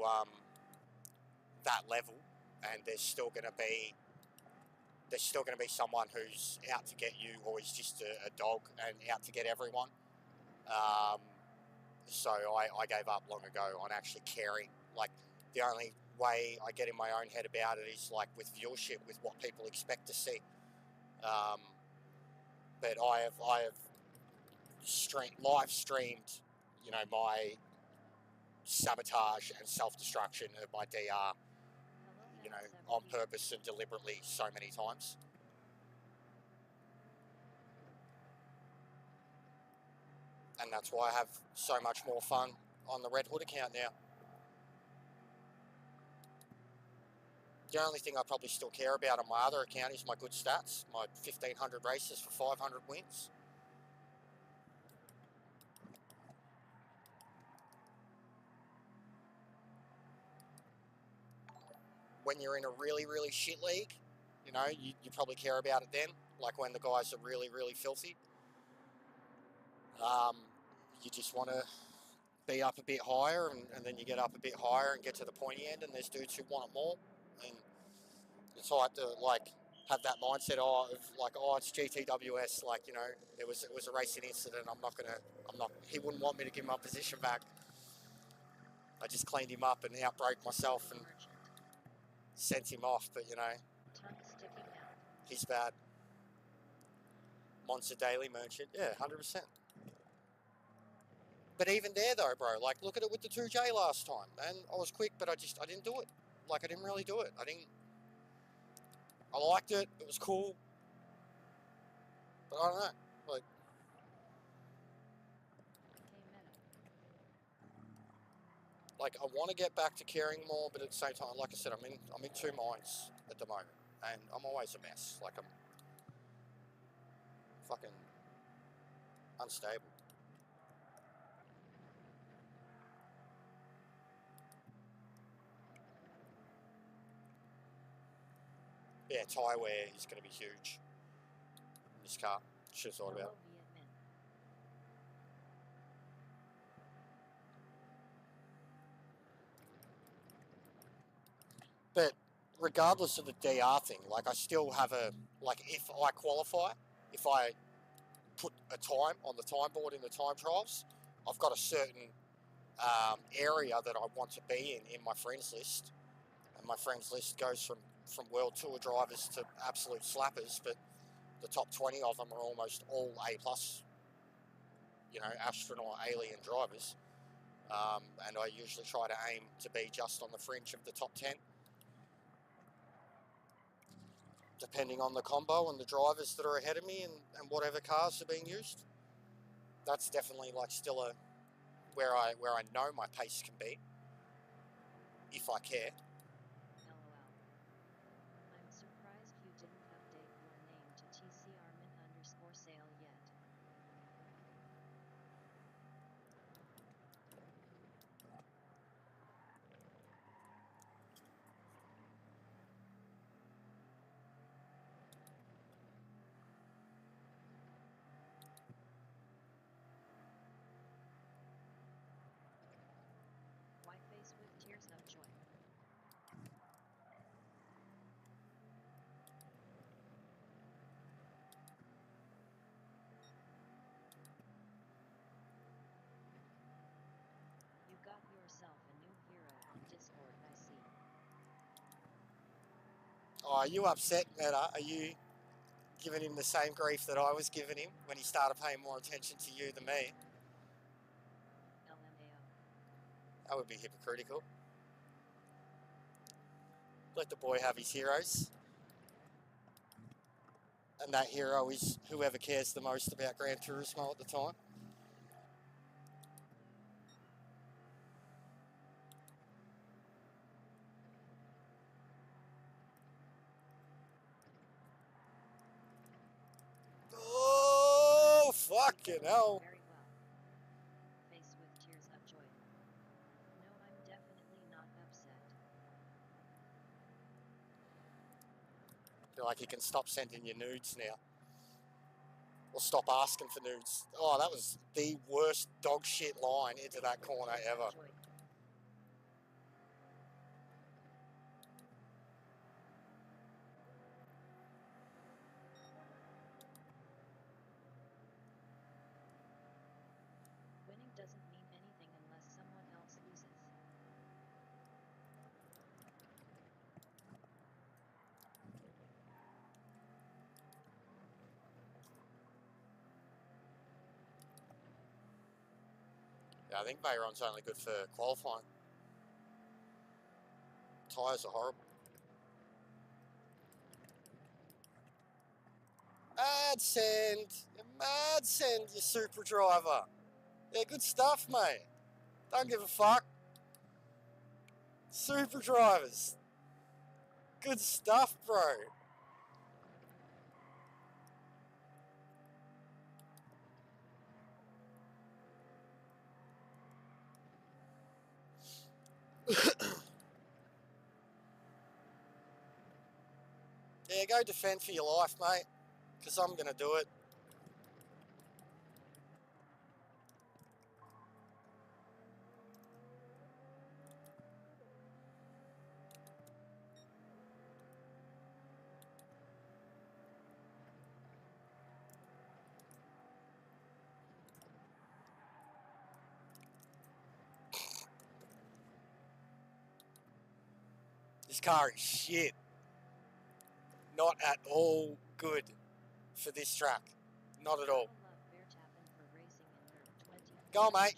that level, and there's still going to be there's still going to be someone who's out to get you, or is just a dog and out to get everyone. So I gave up long ago on actually caring. Like, the only way I get in my own head about it is like with viewership, with what people expect to see. But I have live streamed, you know, my sabotage and self-destruction of my DR, you know, on purpose and deliberately so many times. And that's why I have so much more fun on the Red Hood account now. The only thing I probably still care about on my other account is my good stats, my 1,500 races for 500 wins. When you're in a really, really shit league, you know, you probably care about it then, like when the guys are really, really filthy. You just want to be up a bit higher, and then you get up a bit higher and get to the pointy end, and there's dudes who want it more. And it's hard to, like, have that mindset of like, oh, it's GTWS, like, you know, it was a racing incident. He wouldn't want me to give my position back. I just cleaned him up and outbraked myself and sent him off. But, you know, he's bad. Monster Daily Merchant, yeah, 100%. But even there though, bro, like, look at it with the 2J last time, and I was quick, but I didn't do it. Like, I didn't really do it. I liked it. It was cool. But I don't know. Like, I want to get back to caring more, but at the same time, like I said, I'm in two minds at the moment, and I'm always a mess. Like, I'm fucking unstable. Yeah, tyre wear is going to be huge in this car. Should have thought about it. But regardless of the DR thing, like, I still have if I qualify, if I put a time on the time board in the time trials, I've got a certain area that I want to be in my friends list. And my friends list goes from World Tour drivers to absolute slappers, but the top 20 of them are almost all A+, you know, astronaut alien drivers. And I usually try to aim to be just on the fringe of the top 10. Depending on the combo and the drivers that are ahead of me and whatever cars are being used. That's definitely, like, still where I know my pace can be, if I care. I'm surprised you didn't update your name to TCRmin_sale yet. Why face with tears of joy? You got yourself a new hero on Discord, I see. Oh, are you upset, Meta? Are you giving him the same grief that I was giving him when he started paying more attention to you than me? LMAO. That would be hypocritical. Let the boy have his heroes. And that hero is whoever cares the most about Gran Turismo at the time. Oh, fucking hell. Very well. Face with tears of joy. No, I'm definitely not upset. I feel like you can stop sending your nudes now. Or stop asking for nudes. Oh, that was the worst dog shit line into that corner ever. I think Veyron's only good for qualifying. Tyres are horrible. Mad send, you super driver. Yeah, good stuff, mate. Don't give a fuck. Super drivers. Good stuff, bro. Yeah, go defend for your life, mate. Because I'm going to do it. This car is shit. Not at all good for this track. Not at all. Go on, mate.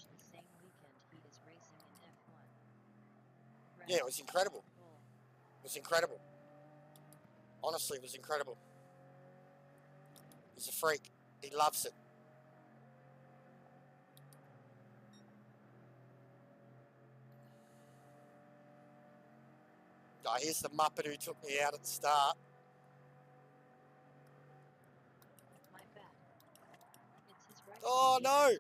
Yeah, it was incredible. It was incredible. Honestly, it was incredible. He's a freak. He loves it. Oh, here's the Muppet who took me out at the start. Oh, no.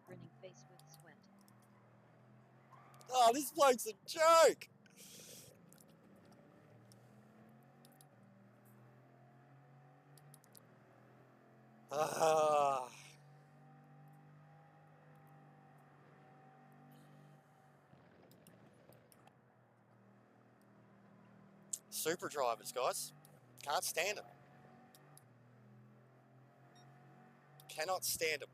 Oh, this bloke's a joke. Ah. Super drivers, guys. Can't stand them. Cannot stand them.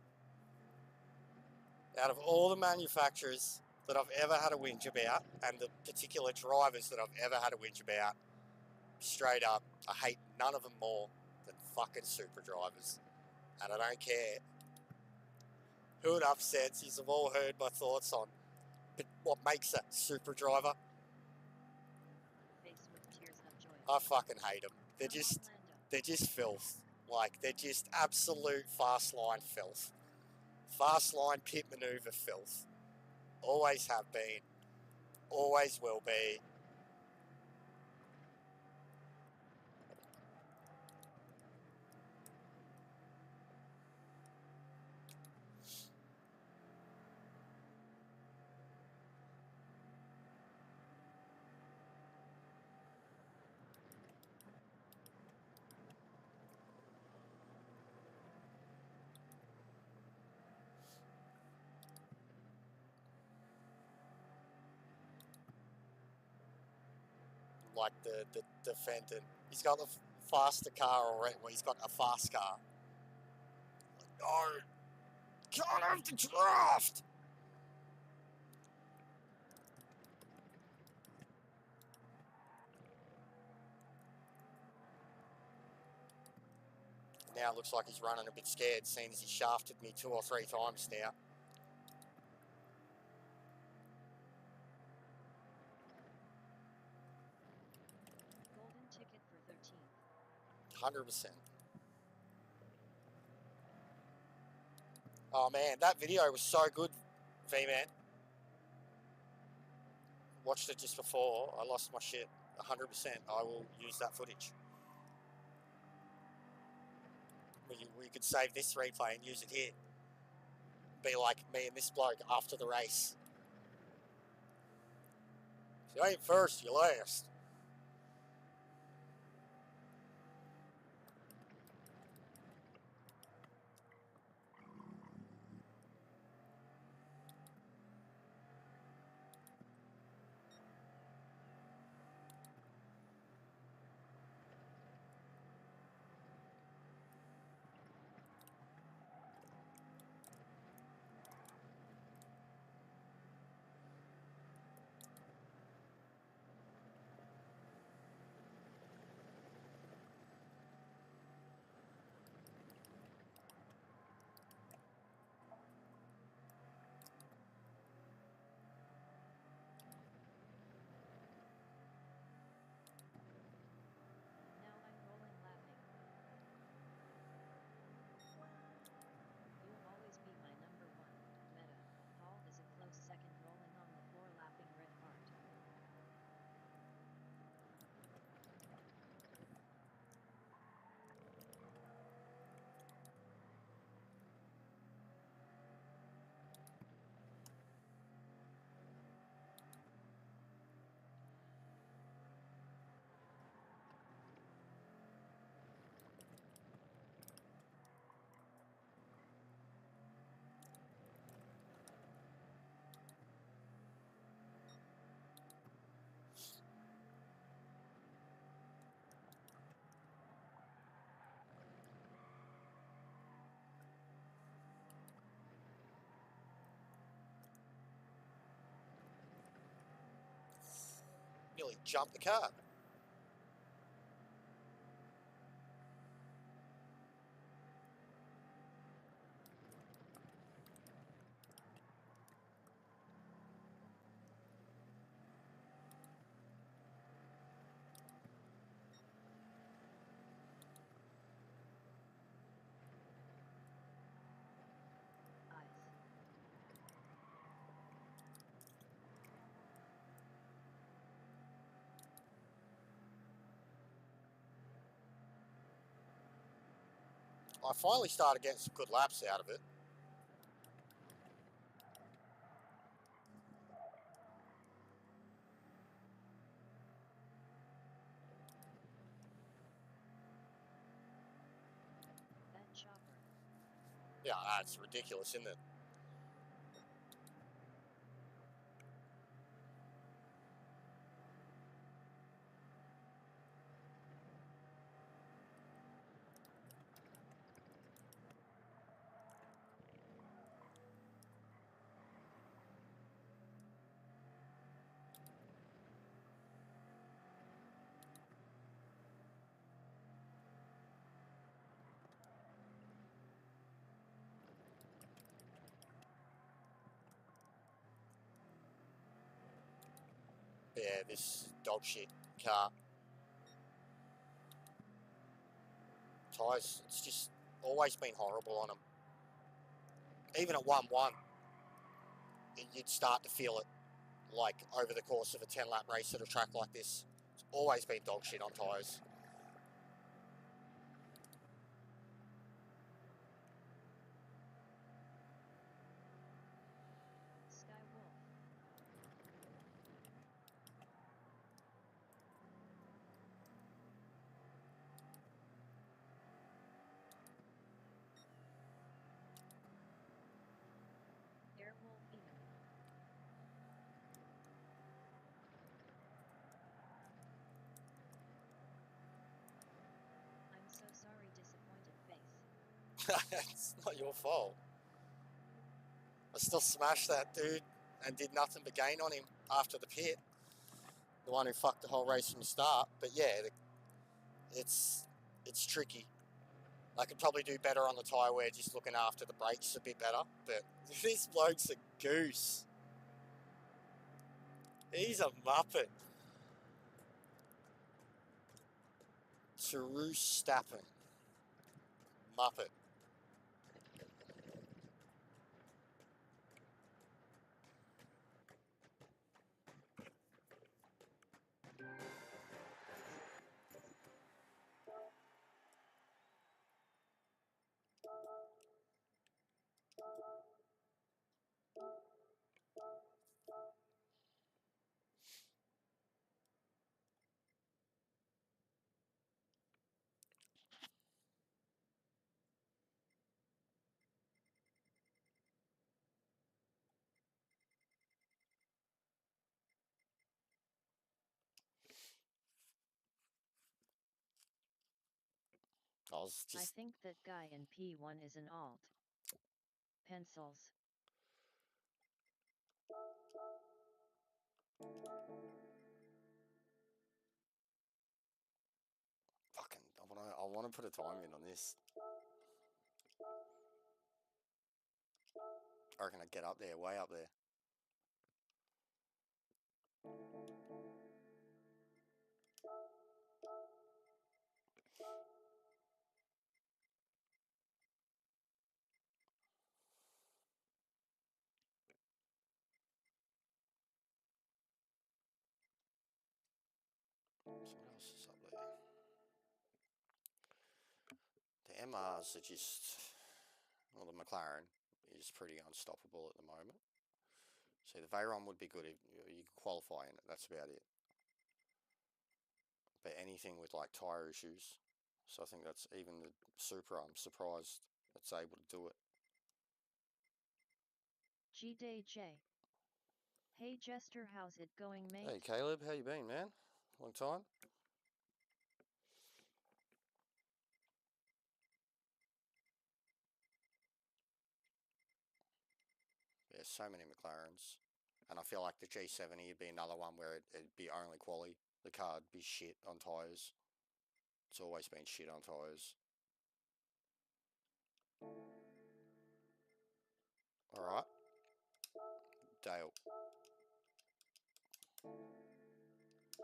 Out of all the manufacturers that I've ever had a whinge about, and the particular drivers that I've ever had a whinge about, straight up, I hate none of them more than fucking super drivers. And I don't care who it upsets. You've all heard my thoughts on what makes a super driver. I fucking hate them. They're just filth. Like, they're just absolute fast line filth. Fast line pit maneuver filth. Always have been. Always will be. Like the defendant. He's got a faster car already. Well, he's got a fast car. Like, no, can't have the draft. Now it looks like he's running a bit scared, seeing as he shafted me 2 or 3 times now. Golden ticket for 13. 100%. Oh man, that video was so good, V-Man. Watched it just before. I lost my shit. 100%. I will use that footage. We could save this replay and use it here. Be like me and this bloke after the race. If you ain't first, you last. jump the car. I finally started getting some good laps out of it. That chopper. Yeah, that's ridiculous, isn't it? Yeah, this dog shit car. Tyres, it's just always been horrible on them. Even at 1-1, you'd start to feel it, like over the course of a 10-lap race at a track like this. It's always been dog shit on tyres. It's not your fault. I still smashed that dude and did nothing but gain on him after the pit. The one who fucked the whole race from the start. But yeah, it's tricky. I could probably do better on the tyre wear, just looking after the brakes a bit better. But this bloke's a goose. He's a muppet. Stappen. Muppet. I think that guy in P1 is an alt. Pencils. Fucking, I want to put a time in on this. I reckon I'd get up there, way up there. So what else is up there? The MRs are just, well, the McLaren is pretty unstoppable at the moment. See, the Veyron would be good if you could qualify in it. That's about it. But anything with like tyre issues. So I think that's even the Supra, I'm surprised it's able to do it. GDJ. Hey Jester, how's it going, mate? Hey Caleb, how you been, man? Long time? Yeah, so many McLarens. And I feel like the G7 would be another one where it'd be only quality. the car'd be shit on tyres. It's always been shit on tyres. Alright. Dale.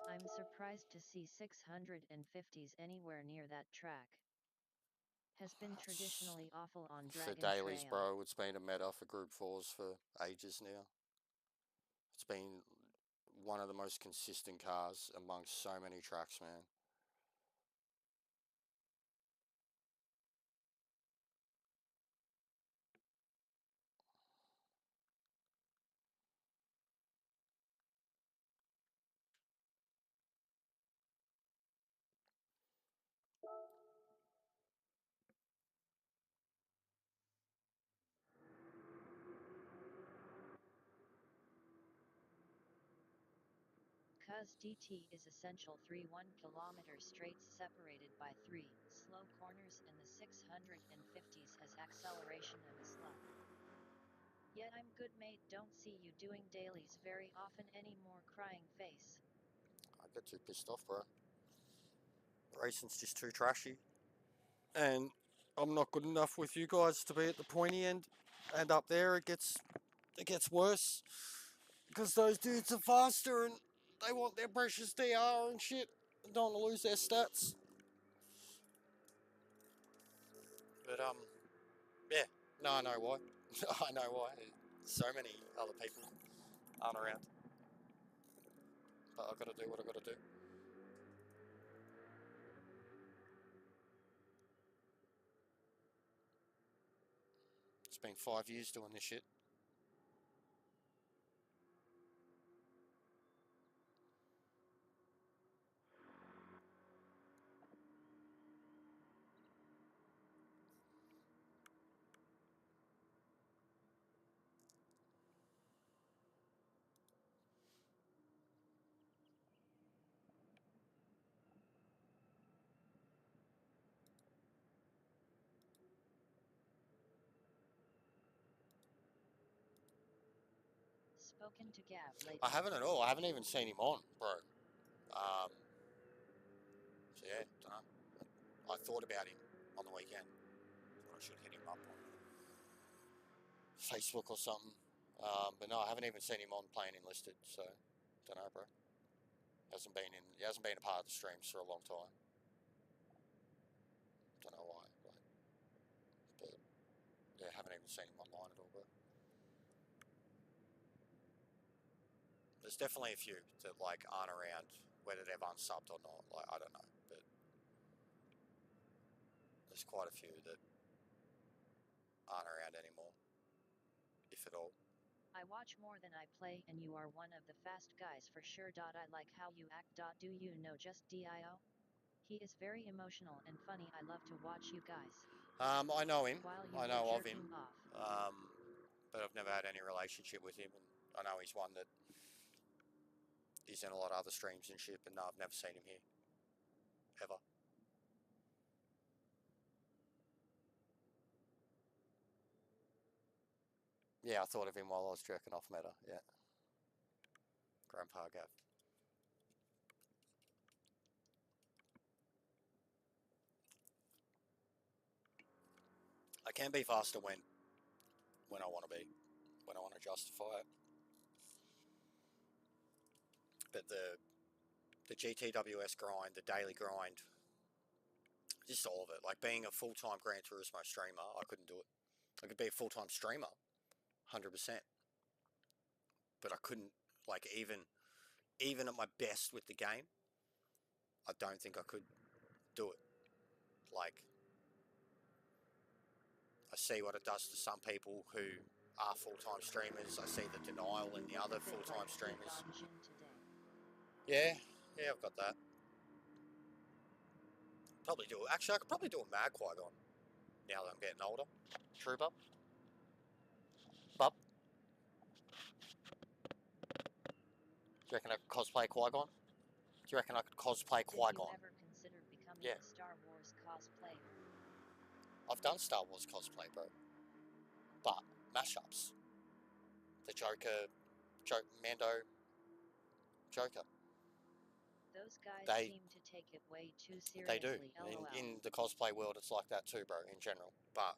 I'm surprised to see 650s anywhere near that track. Has been traditionally awful on Dragon For dailies, Trail. bro, it's been a meta for Group 4s for ages now. It's been one of the most consistent cars amongst so many tracks, man. Cuz DT is essential 3 1-kilometer straights separated by 3 slow corners, and the 650s has acceleration and a slump. Yet I'm good, mate, don't see you doing dailies very often anymore, crying face. I get too pissed off, bro. Racing's just too trashy. And I'm not good enough with you guys to be at the pointy end. And up there it gets worse. Because those dudes are faster and they want their precious DR and shit. They don't want to lose their stats. But yeah. No, I know why. I know why. So many other people aren't around. But I've got to do what I've got to do. It's been 5 years doing this shit. Spoken to Gav lately. I haven't at all. I haven't even seen him on, bro. So yeah, don't know. I thought about him on the weekend. Thought I should hit him up on Facebook or something. But no, I haven't even seen him on playing enlisted. So don't know, bro. He hasn't been a part of the streams for a long time. Don't know why. But yeah, haven't even seen him online at all, bro. There's definitely a few that like aren't around, whether they've unsubbed or not. Like I don't know, but there's quite a few that aren't around anymore, if at all. I watch more than I play, and you are one of the fast guys for sure. I like how you act. Do you know just Dio? He is very emotional and funny. I love to watch you guys. I know him. While you I were know of him. jerking off. But I've never had any relationship with him. And I know he's one that he's in a lot of other streams and shit. But no, I've never seen him here ever. Yeah, I thought of him while I was jerking off meta. Yeah, Grandpa Gav. I can be faster when I want to be, when I want to justify it. But the GTWS grind, the daily grind, just all of it. Like being a full-time Gran Turismo streamer, I couldn't do it. I could be a full-time streamer, 100%. But I couldn't, like, even at my best with the game, I don't think I could do it. Like, I see what it does to some people who are full-time streamers. I see the denial in the other full-time streamers. Yeah, I've got that. Probably do it. Actually, I could probably do a mad Qui-Gon now that I'm getting older. True, bub? Bub? Do you reckon I could cosplay Qui-Gon? Do you reckon I could cosplay Qui-Gon? Did you ever consider becoming a Star Wars cosplayer? I've done Star Wars cosplay, bro. But mashups. The Joker, Mando, Joker. Those guys They seem to take it way too they do. seriously, lol. In the cosplay world, it's like that too, bro. In general, but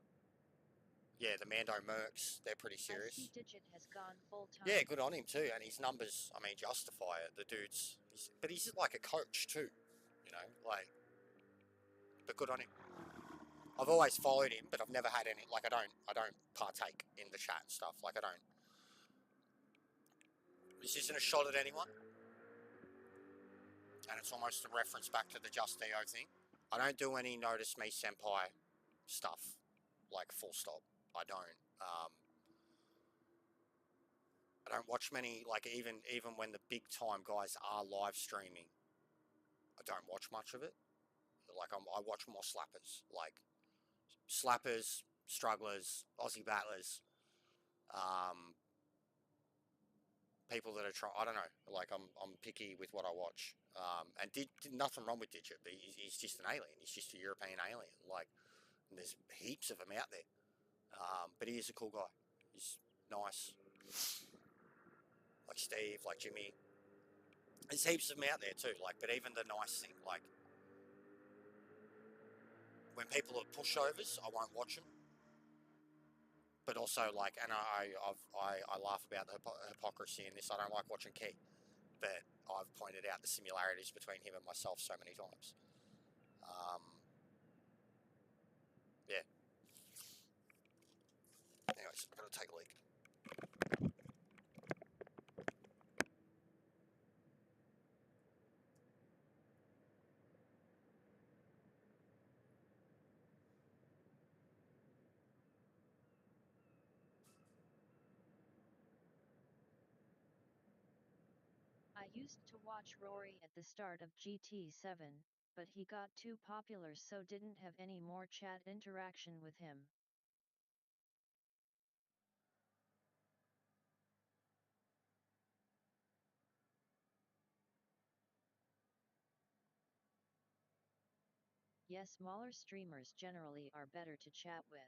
yeah, the Mando mercs, they're pretty I see serious. Digit has gone full time. Yeah, good on him too, and his numbers, I mean, justify it. The dude's, but he's like a coach too, you know, like, but good on him. I've always followed him, but I've never had any, like, I don't partake in the chat and stuff, like, I don't. This isn't a shot at anyone, and it's almost a reference back to the Just Dio thing. I don't do any notice me senpai stuff, like, full stop. I don't. I don't watch many, like, even when the big time guys are live streaming, I don't watch much of it. Like, I watch more slappers, like slappers, strugglers, Aussie battlers, people that are trying. I don't know. Like, I'm picky with what I watch. And did nothing wrong with Digit, but he's just an alien. He's just a European alien. Like, and there's heaps of them out there. But he is a cool guy. He's nice. Like Steve, like Jimmy. There's heaps of them out there too. Like, but even the nice thing, like, when people are pushovers, I won't watch them. But also, like, and I laugh about the hypocrisy in this. I don't like watching Key, but I've pointed out the similarities between him and myself so many times. Yeah. Anyways, I'm gonna take a leak. I used to watch Rory at the start of GT7, but he got too popular, so didn't have any more chat interaction with him. Yes, smaller streamers generally are better to chat with.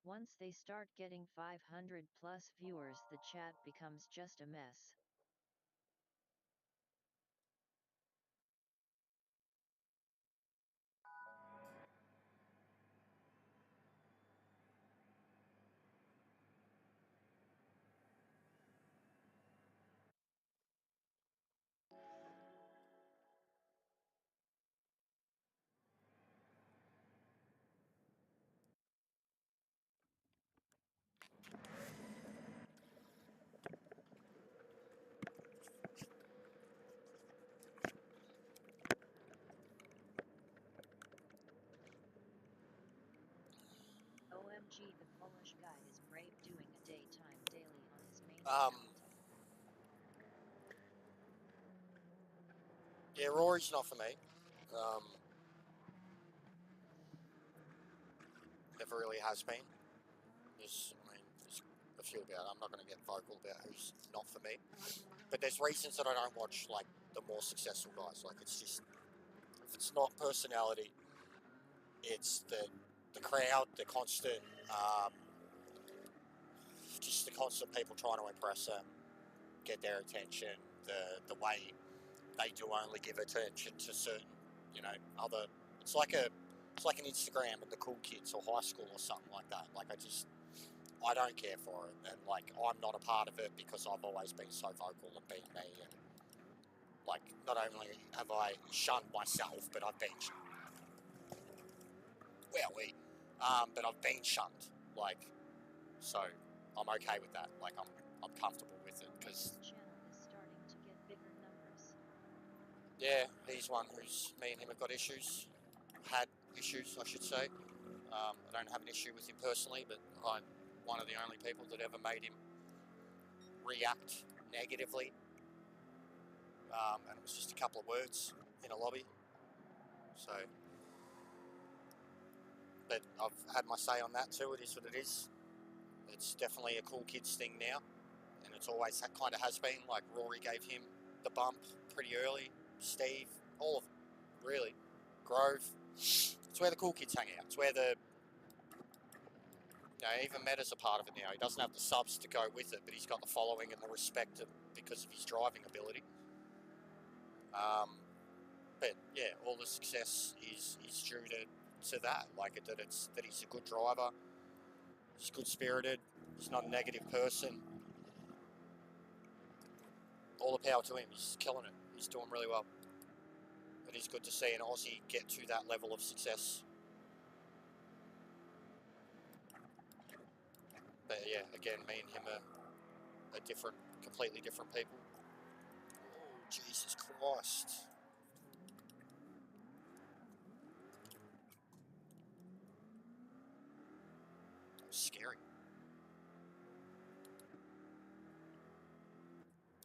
Once they start getting 500 plus viewers, the chat becomes just a mess. OMG, the Polish guy is brave doing a daytime daily on his main account. Yeah, Rory's not for me. Never really has been. There's a few about. I'm not going to get vocal about who's not for me. But there's reasons that I don't watch, like, the more successful guys. Like, it's just, if it's not personality, it's the crowd, the constant, just the constant people trying to impress them, get their attention, the way they do only give attention to certain, other. It's like an Instagram and the cool kids or high school or something like that. Like, I don't care for it, and, like, I'm not a part of it because I've always been so vocal and been me, and, like, not only have I shunned myself, but I've been but I've been shunned, like, so I'm okay with that. Like, I'm comfortable with it because Channel is starting to get bigger numbers. Yeah, he's one who's, me and him have got issues, had issues, I should say. I don't have an issue with him personally, but I'm one of the only people that ever made him react negatively. And it was just a couple of words in a lobby. So, but I've had my say on that too. It is what it is. It's definitely a cool kids thing now, and it's always kind of has been. Like, Rory gave him the bump pretty early. Steve, all of them, really. Grove. It's where the cool kids hang out. It's where the, even Meta's a part of it now. He doesn't have the subs to go with it, but he's got the following and the respect because of his driving ability. But yeah, all the success is due to that. Like that he's a good driver. He's good spirited. He's not a negative person. All the power to him. He's killing it. He's doing really well. It is good to see an Aussie get to that level of success. But yeah, again, me and him are different, completely different people. Oh, Jesus Christ. That was scary.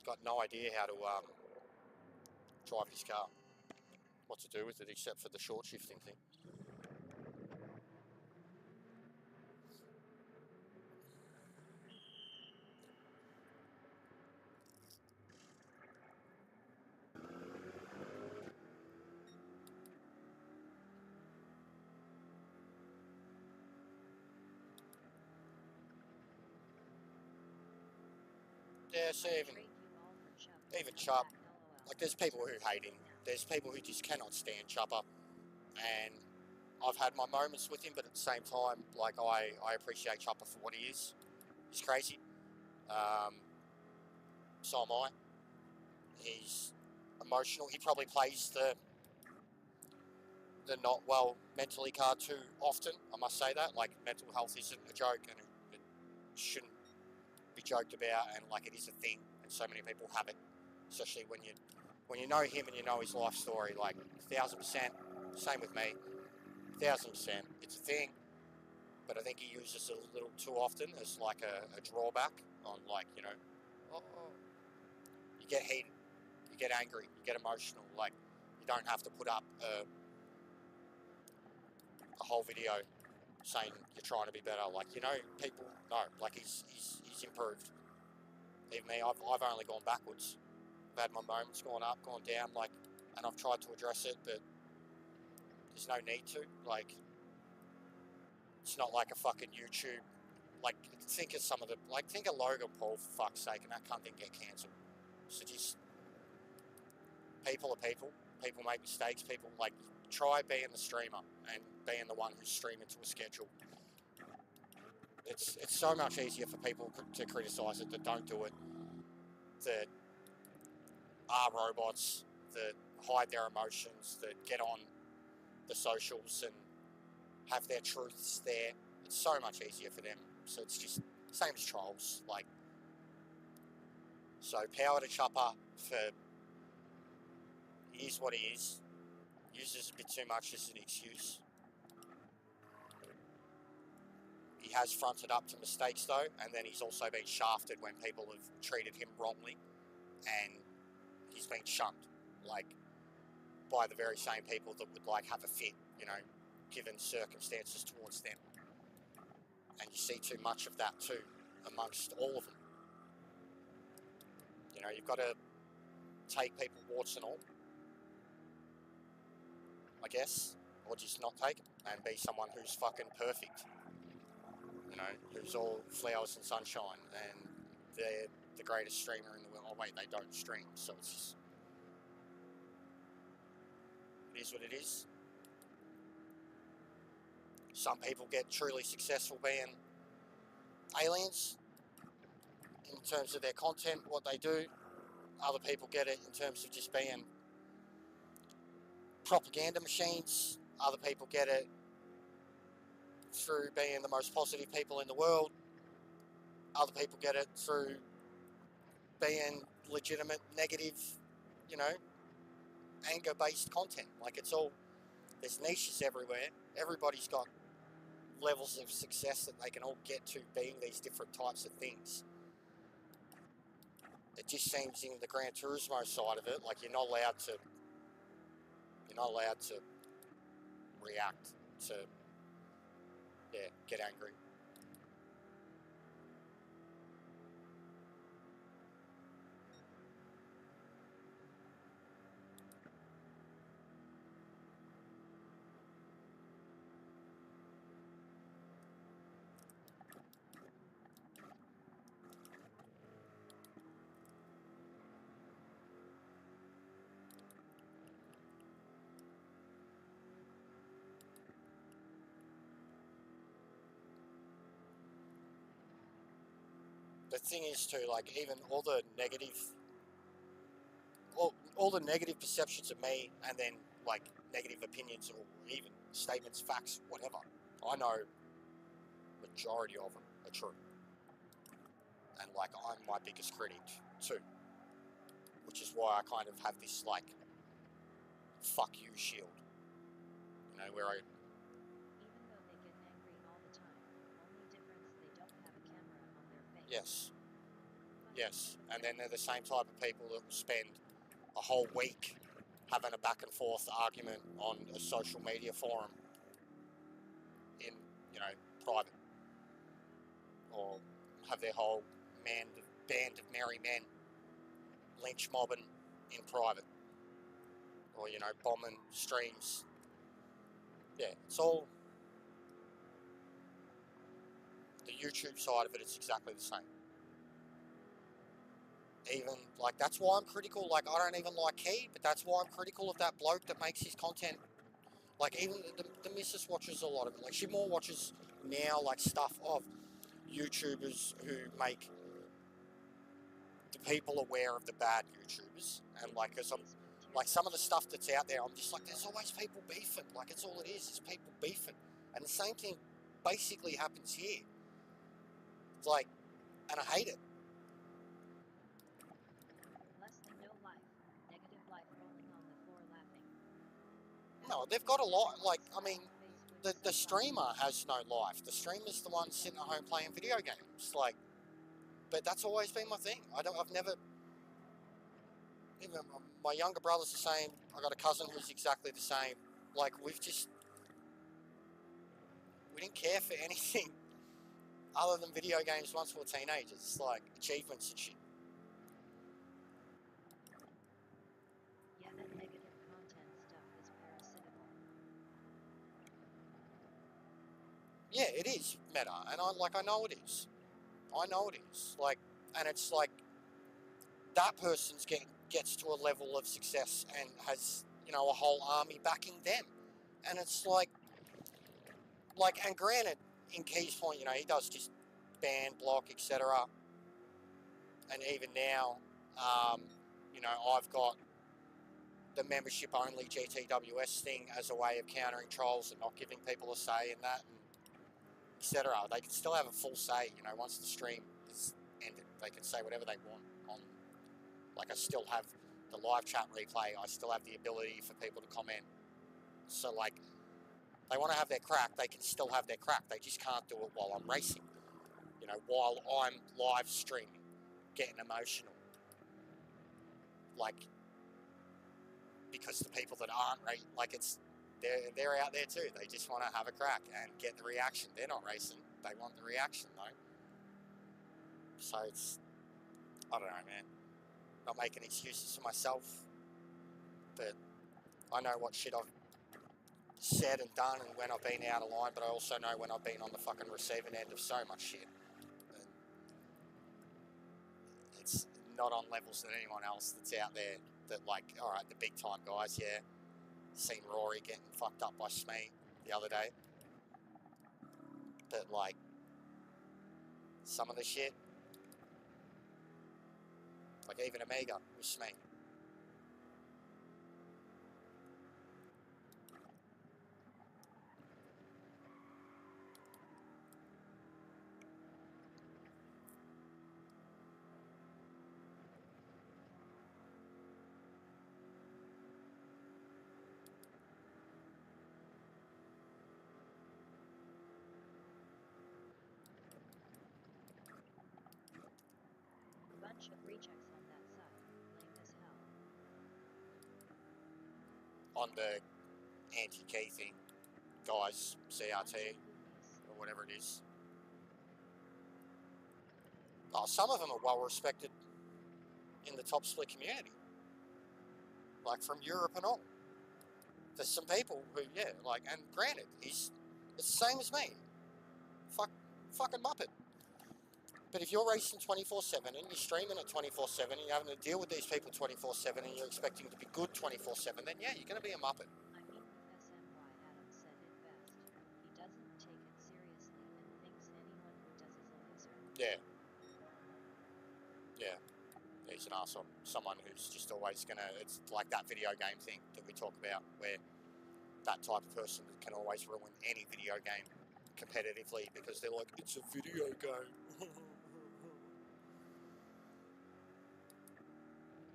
Got no idea how to drive his car. What to do with it except for the short shifting thing. Yeah, so even Chubb, like there's people who hate him. There's people who just cannot stand Chubba. And I've had my moments with him, but at the same time, like I appreciate Chubba for what he is. He's crazy. So am I. He's emotional. He probably plays the not well mentally card too often. I must say that. Like mental health isn't a joke, and it shouldn't be joked about, and like it is a thing, and so many people have it, especially when you know him and you know his life story. Like 1000%, same with me. 1000%, it's a thing, but I think he uses it a little too often as like a drawback on like you get heated, you get angry, you get emotional. Like you don't have to put up a whole video saying you're trying to be better. Like people know. Like he's improved. Even me, I've only gone backwards. I've had my moments, gone up, gone down, like, and I've tried to address it, but there's no need to. Like, it's not like a fucking YouTube. Like, think of Logan Paul, for fuck's sake, and that cunt didn't get cancelled. So just, people are people. People make mistakes. People, like, try being the streamer and being the one who's streaming to a schedule. It's so much easier for people to criticise it that don't do it, that are robots, that hide their emotions, that get on the socials and have their truths there. It's so much easier for them. So it's just same as trolls. Like, so power to Chopper for he is what he is. Uses a bit too much as an excuse. He has fronted up to mistakes though, and then he's also been shafted when people have treated him wrongly, and he's been shunned, like, by the very same people that would like have a fit, given circumstances towards them. And you see too much of that too amongst all of them. You've got to take people warts and all, I guess, or just not take them and be someone who's fucking perfect. Who's all flowers and sunshine, and they're the greatest streamer in the world. Oh wait, they don't stream, so it's just, it is what it is. Some people get truly successful being aliens in terms of their content, what they do. Other people get it in terms of just being propaganda machines. Other people get it through being the most positive people in the world. Other people get it through being legitimate, negative, anger-based content. Like, it's all, there's niches everywhere. Everybody's got levels of success that they can all get to being these different types of things. It just seems in the Gran Turismo side of it, like you're not allowed to react to, get angry. the thing is too, like, even all the negative, all the negative perceptions of me, and then like negative opinions or even statements, facts, whatever, I know majority of them are true. And like, I'm my biggest critic too, which is why I kind of have this like fuck you shield, you know, where I, Even though they get angry all the time, only difference they don't have a camera on their face. yes, and then they're the same type of people that will spend a whole week having a back and forth argument on a social media forum in, you know, private, or have their whole band of merry men lynch mobbing in private, or, you know, bombing streams. Yeah, it's all the YouTube side of it. It's exactly the same. Even like, that's why I'm critical. Like, I don't even like Key, but that's why I'm critical of that bloke that makes his content. Like, even the missus watches a lot of it. Like, she more watches now like stuff of YouTubers who make the people aware of the bad YouTubers, and like, as I'm like, some of the stuff that's out there, I'm just like, there's always people beefing. Like, it's all it is people beefing, and the same thing basically happens here. It's like, and I hate it. Less than no life, negative life rolling on the floor laughing. No, they've got a lot. Like, I mean, the streamer has no life. The streamer's the one sitting at home playing video games. Like, but that's always been my thing. I've never, even my younger brother's the same. I got a cousin who's exactly the same. Like, we didn't care for anything other than video games once we were teenagers, like achievements and shit. Yeah, that negative content stuff is parasitical. Yeah, it is meta, and I know it is. I know it is. Like, and it's like, that person's gets to a level of success and has, you know, a whole army backing them, and it's like, and granted, in Key's point, you know, he does just ban, block, etc. And even now, you know, I've got the membership only GTWS thing as a way of countering trolls and not giving people a say in that, and etc. They can still have a full say, you know, once the stream is ended. They can say whatever they want on, like, I still have the live chat replay. I still have the ability for people to comment. So, like, they want to have their crack, they can still have their crack. They just can't do it while I'm racing, you know, while I'm live streaming, getting emotional. Like, because the people that aren't like, it's, they're out there too. They just want to have a crack and get the reaction. They're not racing. They want the reaction though. So it's, I don't know, man. Not making excuses for myself, but I know what shit I've said and done and when I've been out of line, but I also know when I've been on the fucking receiving end of so much shit. And it's not on levels that anyone else that's out there that, like, alright, the big time guys, yeah. Seen Rory getting fucked up by Smee the other day. But, like, some of the shit, like even Omega with Smee. Bunch of rejects on that side, lame as hell. On the anti-key thing, guys, CRT, or whatever it is. Oh, some of them are well respected in the top split community, like from Europe and all. There's some people who, yeah, like, and granted, it's the same as me. Fucking Muppet. But if you're racing 24/7 and you're streaming it 24/7 and you're having to deal with these people 24/7 and you're expecting to be good 24/7, then yeah, you're going to be a Muppet. I mean, SMY Adam said it best. He doesn't take it seriously and thinks anyone who does is a loser. Yeah. an ass on someone who's just always gonna. It's like that video game thing that we talk about, where that type of person can always ruin any video game competitively because they're like, it's a video game.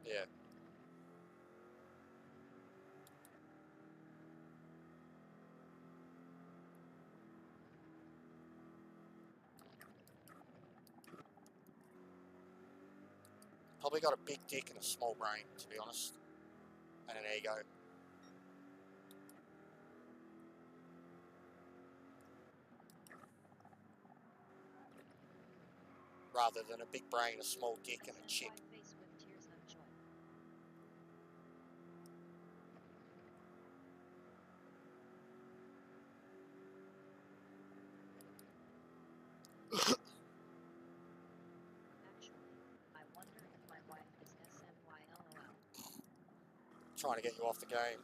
Yeah. Probably got a big dick and a small brain, to be honest, and an ego. Rather than a big brain, a small dick, and a chip. Face with tears of joy. Actually, I wonder if my wife is SMYLOL. Trying to get you off the game.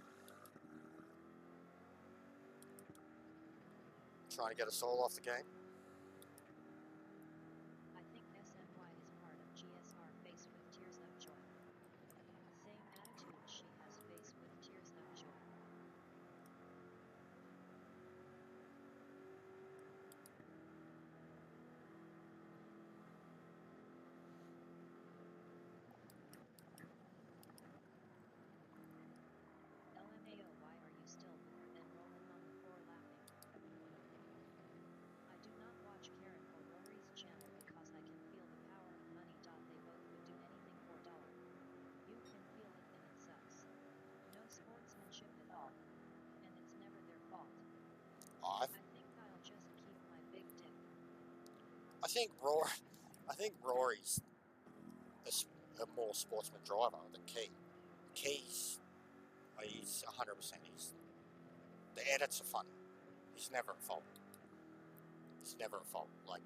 Trying to get us all off the game. I think SMY is part of GSR Face with Tears of Joy. Same attitude she has Face with Tears of Joy. LMAO, why are you still bored and rolling on the floor laughing? I do not watch Karen or Rory's channel because I can feel the power of money. They both would do anything for $1. You can feel it and it sucks. No sportsmanship at all. And it's never their fault. I think I'll just keep my big dick. I think Rory's a more sportsman driver than Key. Key's, he's 100%. The edits are funny. He's never at fault. He's never at fault. Like,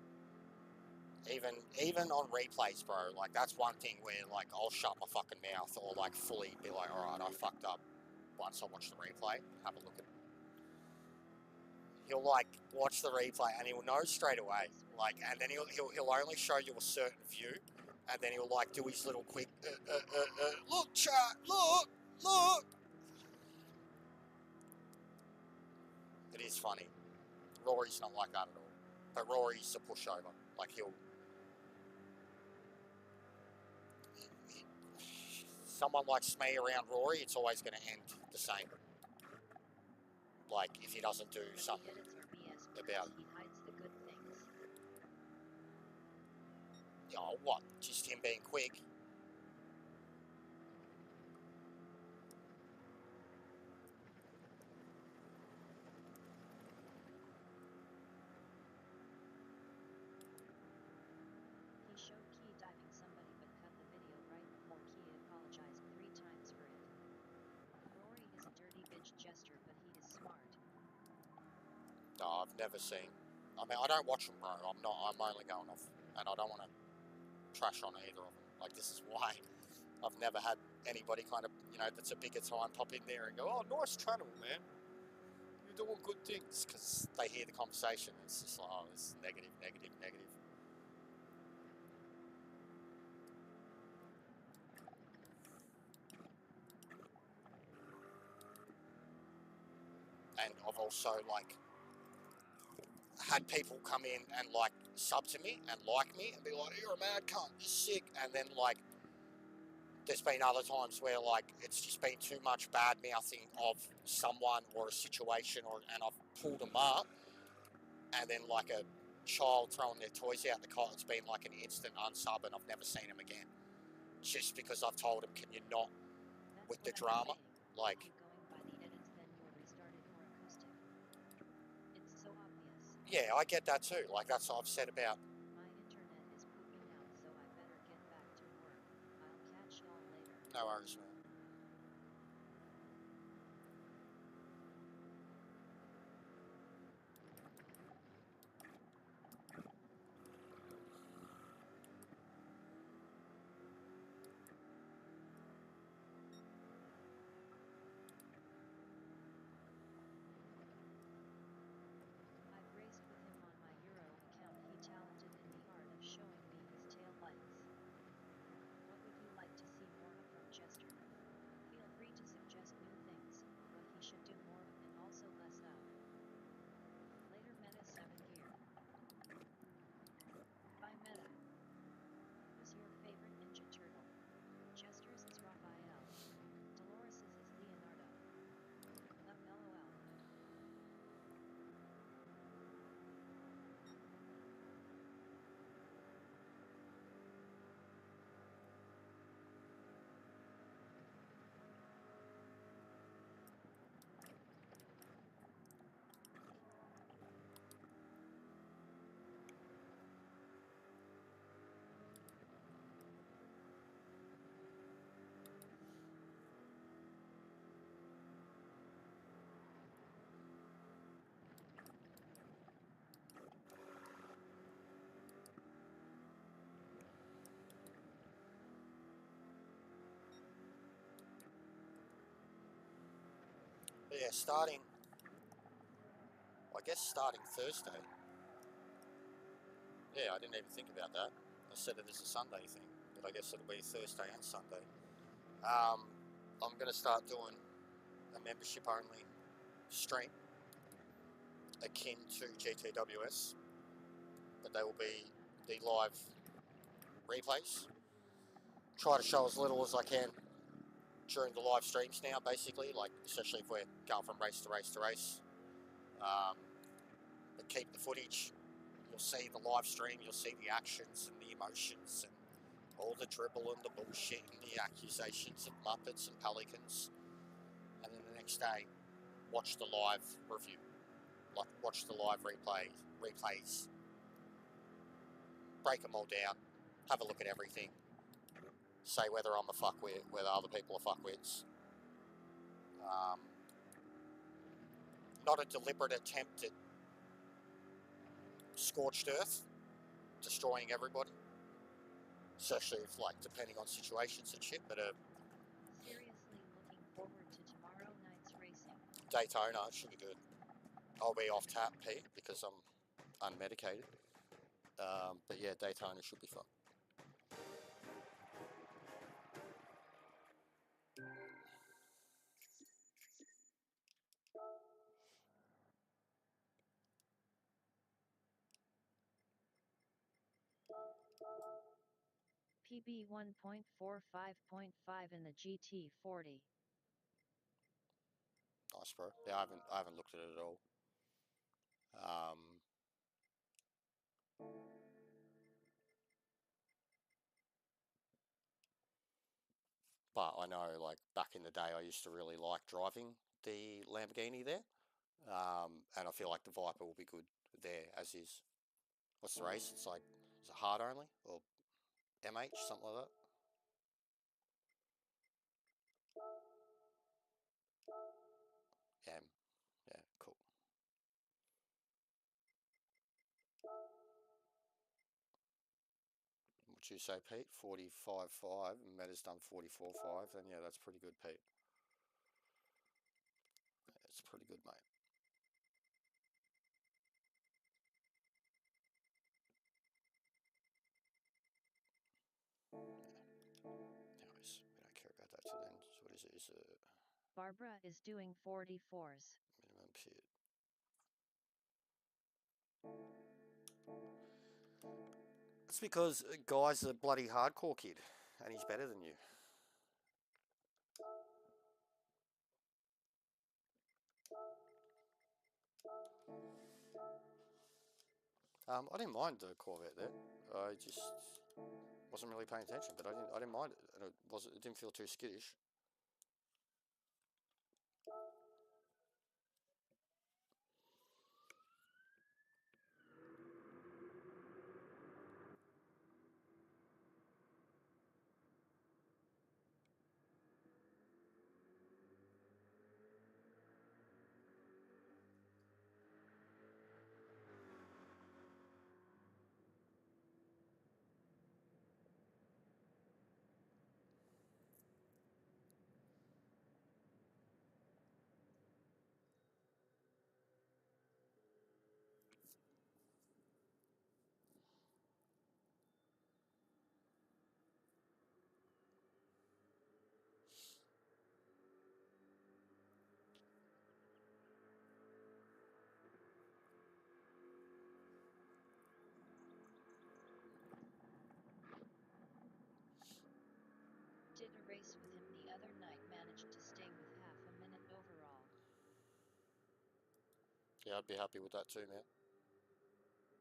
even on replays, bro, like, that's one thing where, like, I'll shut my fucking mouth or, like, fully be like, alright, I fucked up once I watch the replay, have a look at it. He'll, like, watch the replay and he'll know straight away, like, and then he'll only show you a certain view, and then he'll, like, do his little quick, look, chat, look! It is funny. Rory's not like that at all. But Rory's a pushover. Like, someone like me around Rory, it's always going to end the same. Like, if he doesn't do something about it. He hides the good things. Oh, what? Just him being quick? He showed Key diving somebody but cut the video right before Key apologized 3 times for it. Rory is a dirty bitch jester, but he is smart. No, I've never seen. I mean, I don't watch them, bro. I'm only going off, and I don't want to trash on either of them. Like, this is why I've never had anybody kind of, that's a bigger time pop in there and go, oh, nice channel, man. You're doing good things, because they hear the conversation. It's just like, oh, this is negative. And I've also, like, had people come in and, like, sub to me and like me and be like, you're a mad cunt, you're sick. And then, like, there's been other times where, like, it's just been too much bad mouthing of someone or a situation, and I've pulled them up, and then, like, a child throwing their toys out the car, it's been like an instant unsub, and I've never seen them again. Just because I've told them, can you not with the drama? Like, yeah, I get that too. Like, that's what I've said about. My internet is pooping out, so I better get back to work. I'll catch y'all later. No worries, man. starting, I guess starting Thursday. Yeah, I didn't even think about that. I said it as a Sunday thing, but I guess it'll be Thursday and Sunday. I'm going to start doing a membership-only stream akin to GTWS, but they will be the live replays. Try to show as little as I can during the live streams now, basically, like especially if we're going from race to race to race. But keep the footage. You'll see the live stream, you'll see the actions and the emotions and all the dribble and the bullshit and the accusations of Muppets and Pelicans. And then the next day, watch the live review. Like, watch the live replays. Break them all down. Have a look at everything. Say whether I'm a fuckwit, whether other people are fuckwits. Not a deliberate attempt at scorched earth, destroying everybody. Especially if, like, depending on situations and shit, but Seriously looking forward to tomorrow night's racing. Daytona should be good. I'll be off tap, Pete, because I'm unmedicated. But yeah, Daytona should be fun. PB 1.45.5 in the GT40. Nice, bro. Yeah, I haven't looked at it at all. But I know, like, back in the day, I used to really like driving the Lamborghini there. And I feel like the Viper will be good there as is. What's the race? It's like, is it hard only or MH, something like that? Yeah, yeah, cool. What you say, Pete? 45.5, and Meta's done 44.5. Then yeah, that's pretty good, Pete. Yeah, it's pretty good, mate. Anyways, we don't care about that till then. So what is it? Is it Barbara is doing 44s. minimum pit? That's because Guy's a bloody hardcore kid, and he's better than you. I didn't mind the Corvette there. I just wasn't really paying attention, but I didn't mind it, and it didn't feel too skittish. Did a race with him the other night, managed to stay with half a minute overall. Yeah, I'd be happy with that too, man.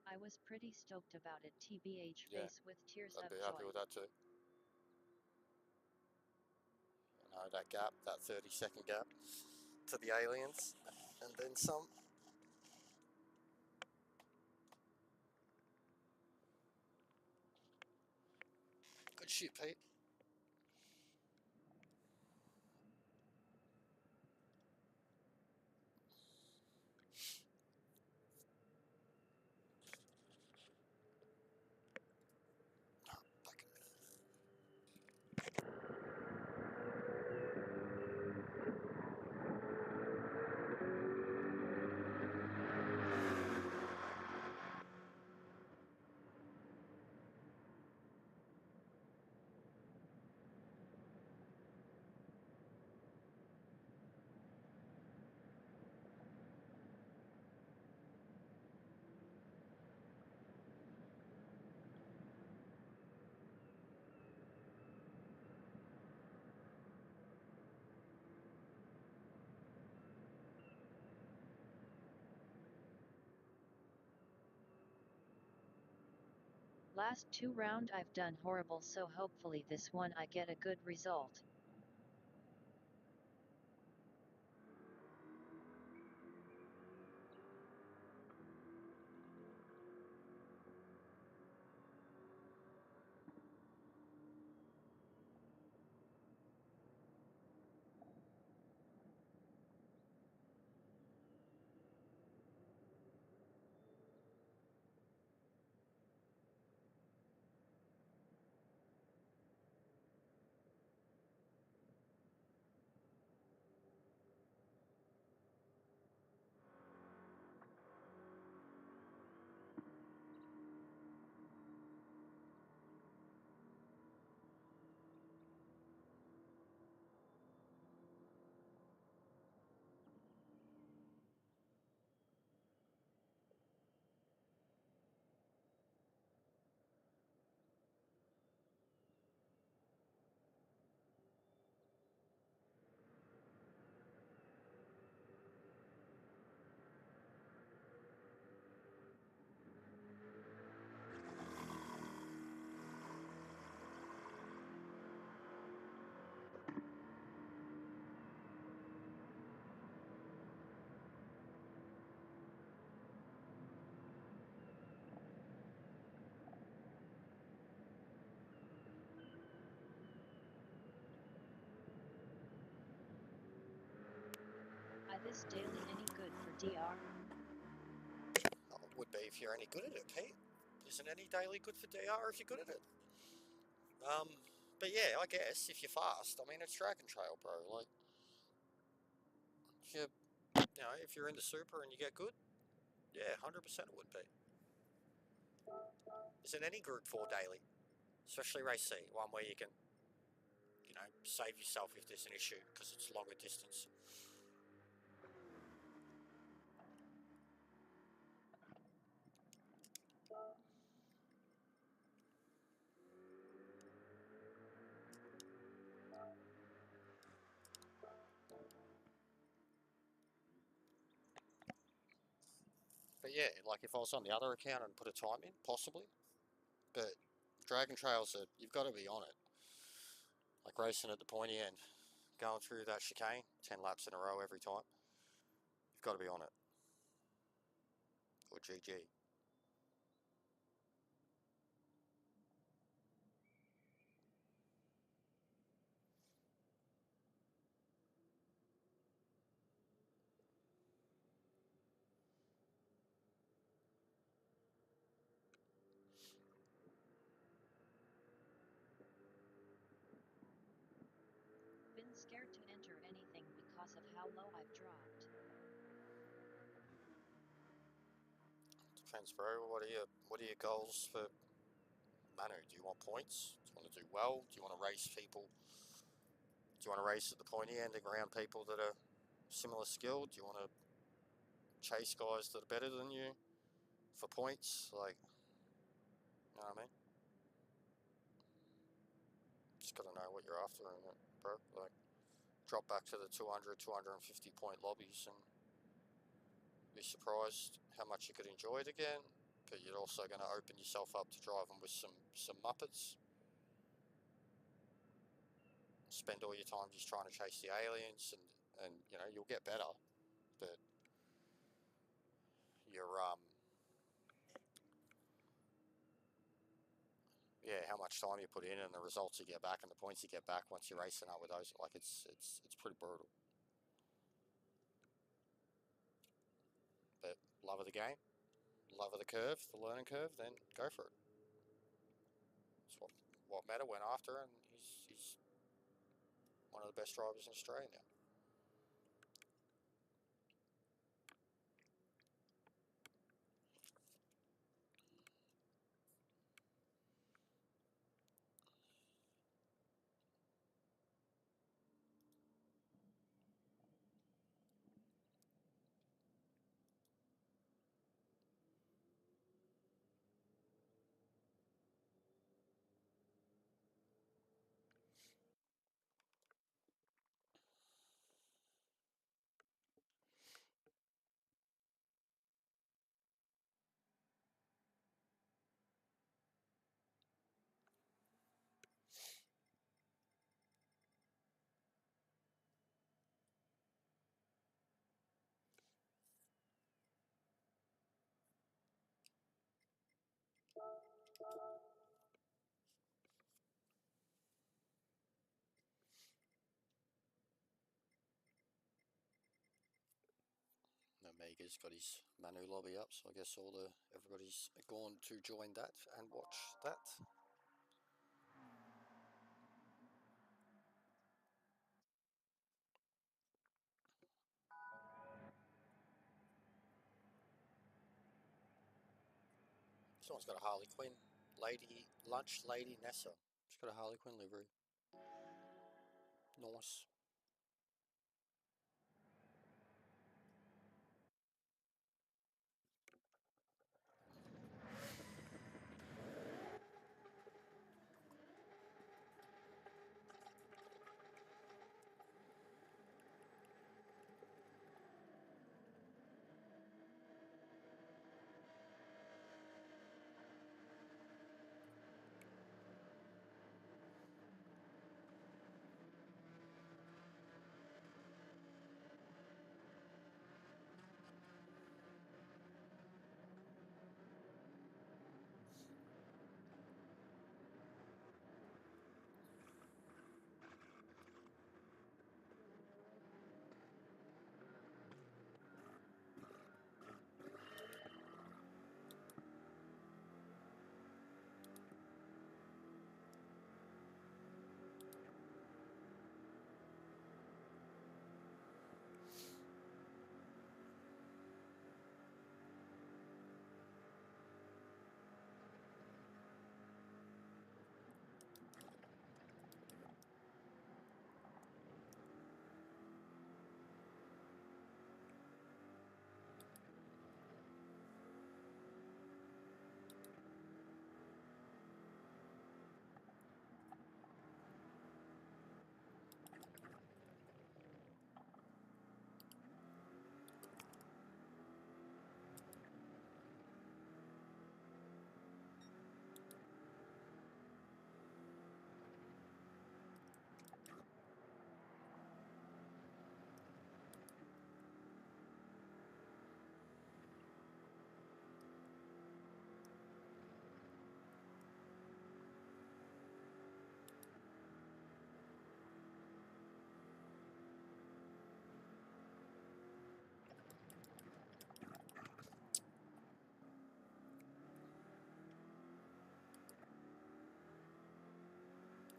I was pretty stoked about it, TBH, Yeah, face with tears I'd of be joy. happy with that too. You know, that gap, that 30-second gap to the aliens, and then some. Good shit, Pete. Last 2 round I've done horrible, so hopefully this one I get a good result. Is this daily any good for DR? Oh, it would be if you're any good at it, Pete. Isn't any daily good for DR if you're good at it? But yeah, I guess if you're fast, I mean, it's Dragon Trail, bro. Like, if you, if you're into super and you get good, yeah, 100% it would be. Isn't any Group 4 daily, especially race C, one where you can, save yourself if there's an issue because it's longer distance. But yeah, like if I was on the other account and put a time in, possibly. But Dragon Trails, you've got to be on it. Like racing at the pointy end, going through that chicane, 10 laps in a row every time. You've got to be on it. Or GG. Been scared to enter anything because of how low I've dropped. Depends, bro. What are your goals for Manu? Do you want points? Do you want to do well? Do you want to race people? Do you want to race at the pointy end around people that are similar skilled? Do you want to chase guys that are better than you for points? Like, you know what I mean? Just got to know what you're after in it, bro. Like, drop back to the 200, 250 point lobbies and be surprised how much you could enjoy it again. But you're also going to open yourself up to driving with some muppets. Spend all your time just trying to chase the aliens, and you'll get better. But you're yeah, how much time you put in and the results you get back and the points you get back once you're racing up with those, like it's pretty brutal. But love of the game, love of the curve, the learning curve, then go for it. It's what Meta went after, and he's one of the best drivers in Australia now. Amiga's got his Manu lobby up, so I guess everybody's gone to join that and watch that. Someone's got a Harley Quinn lady, lunch lady Nessa. She's got a Harley Quinn livery. Nice.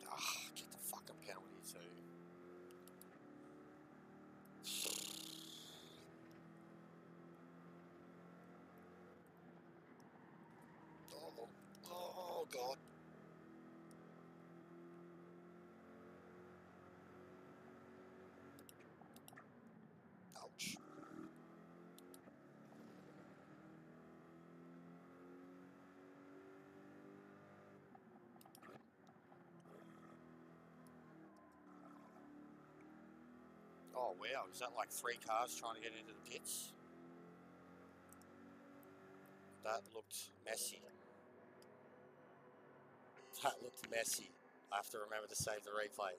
Ah, get the fucking penalty too. Oh, oh God. Ouch. Oh wow, is that like 3 cars trying to get into the pits? That looked messy. That looked messy. I have to remember to save the replay.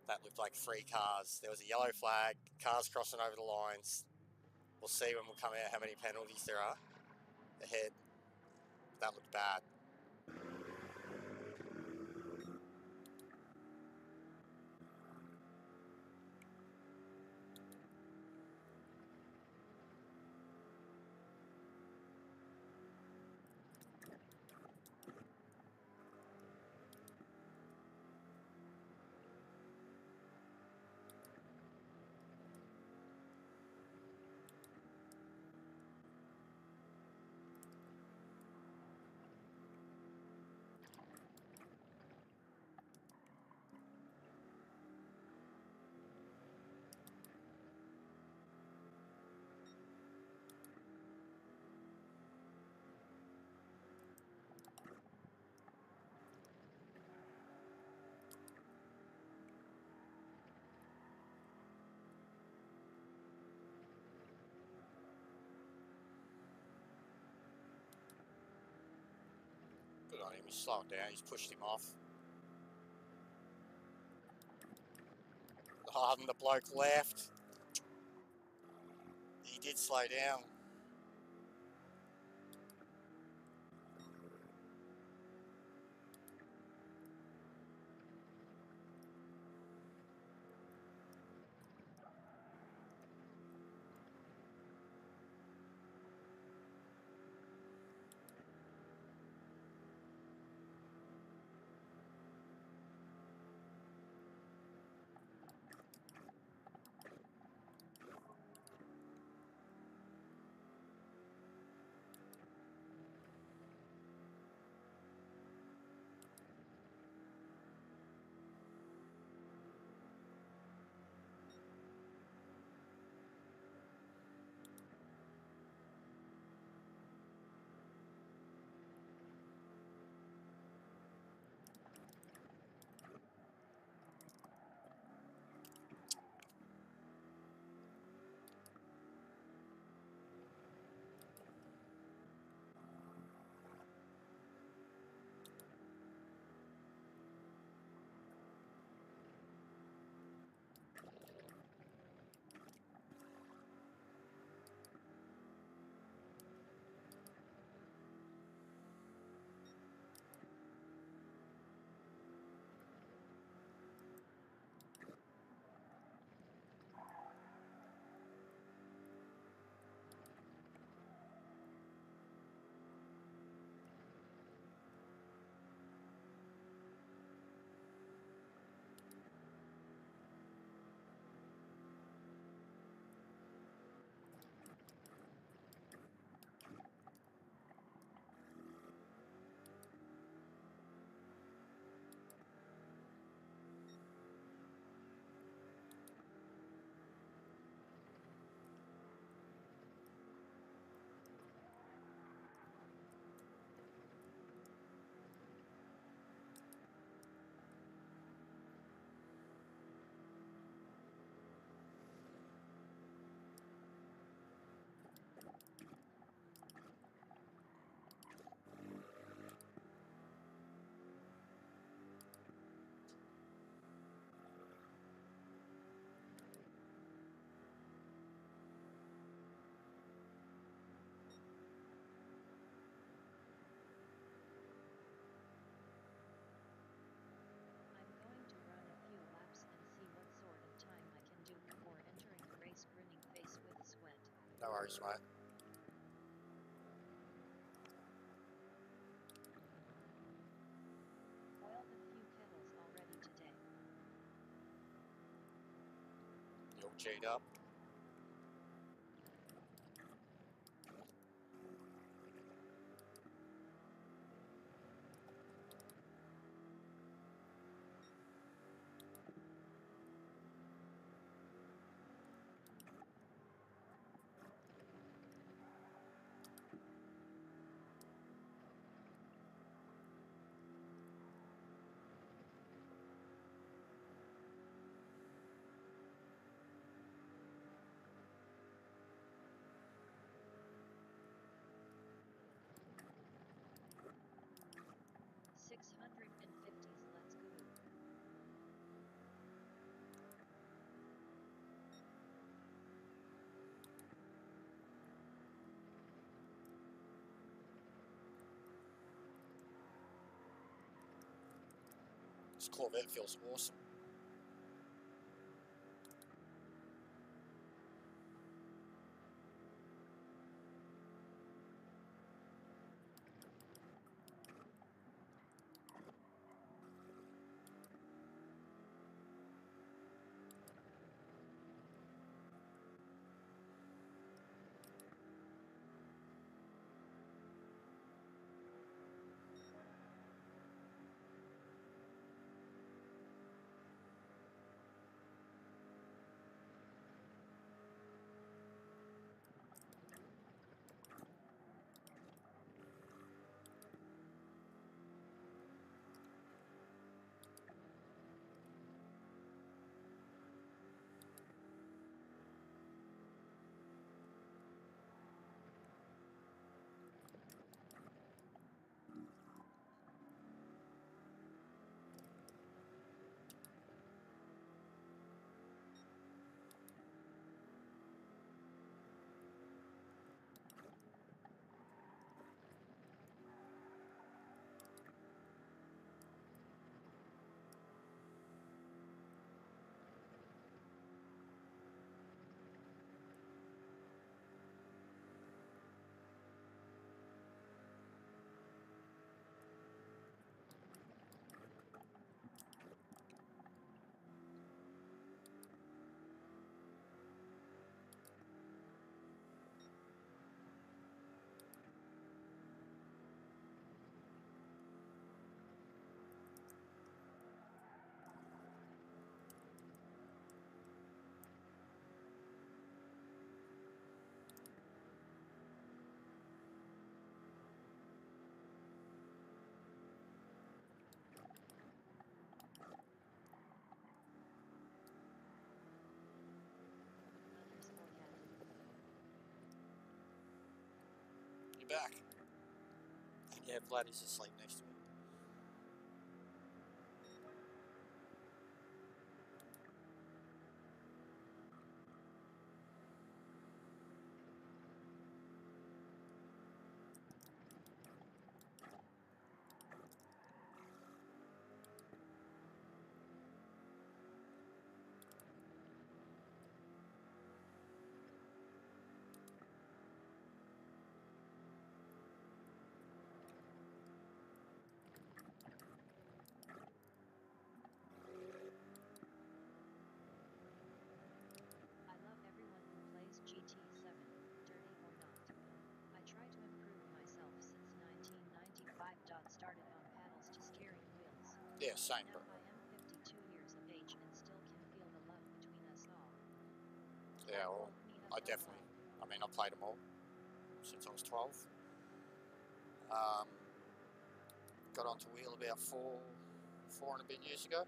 That looked like 3 cars. There was a yellow flag, cars crossing over the lines. We'll see when we come out how many penalties there are ahead. That looked bad. Good on him, he's slowing down, he's pushed him off. Oh, and the bloke left. He did slow down. worries, mate. Oiled a few kettles already today. You all G'd up? $650s, let's go. This Corvette feels awesome. Underscore cat. You're back. Yeah, Vladdy's asleep next to me. I love everyone who plays GT7, dirty or not. I try to improve myself since 1995. Started on paddles to steering wheels. Yeah, same, Now bro. I am 52 years of age and still can feel the love between us all. Yeah, well, Woke me up I so definitely, well. I mean, I played them all since I was 12. Got onto wheel about four and a bit years ago.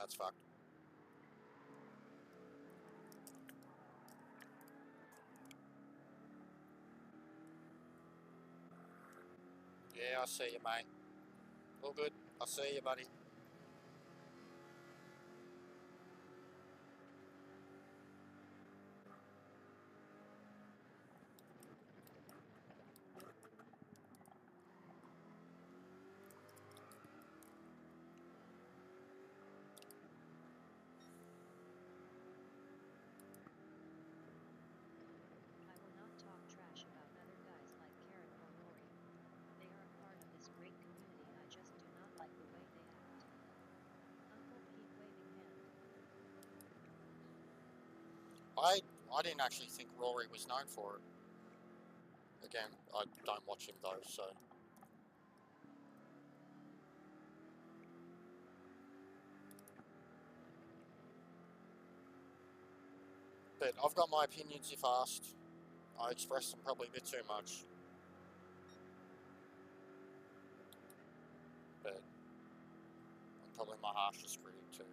That's fucked. Yeah, I see you, mate. All good. I see you, buddy. I will not talk trash about other guys like Karen or Rory. They are a part of this great community. I just do not like the way they act. Uncle Pete waving hand. I didn't actually think Rory was known for it. Again, I don't watch him though, so. But I've got my opinions if asked. I express them probably a bit too much. But I'm probably my harshest critic too.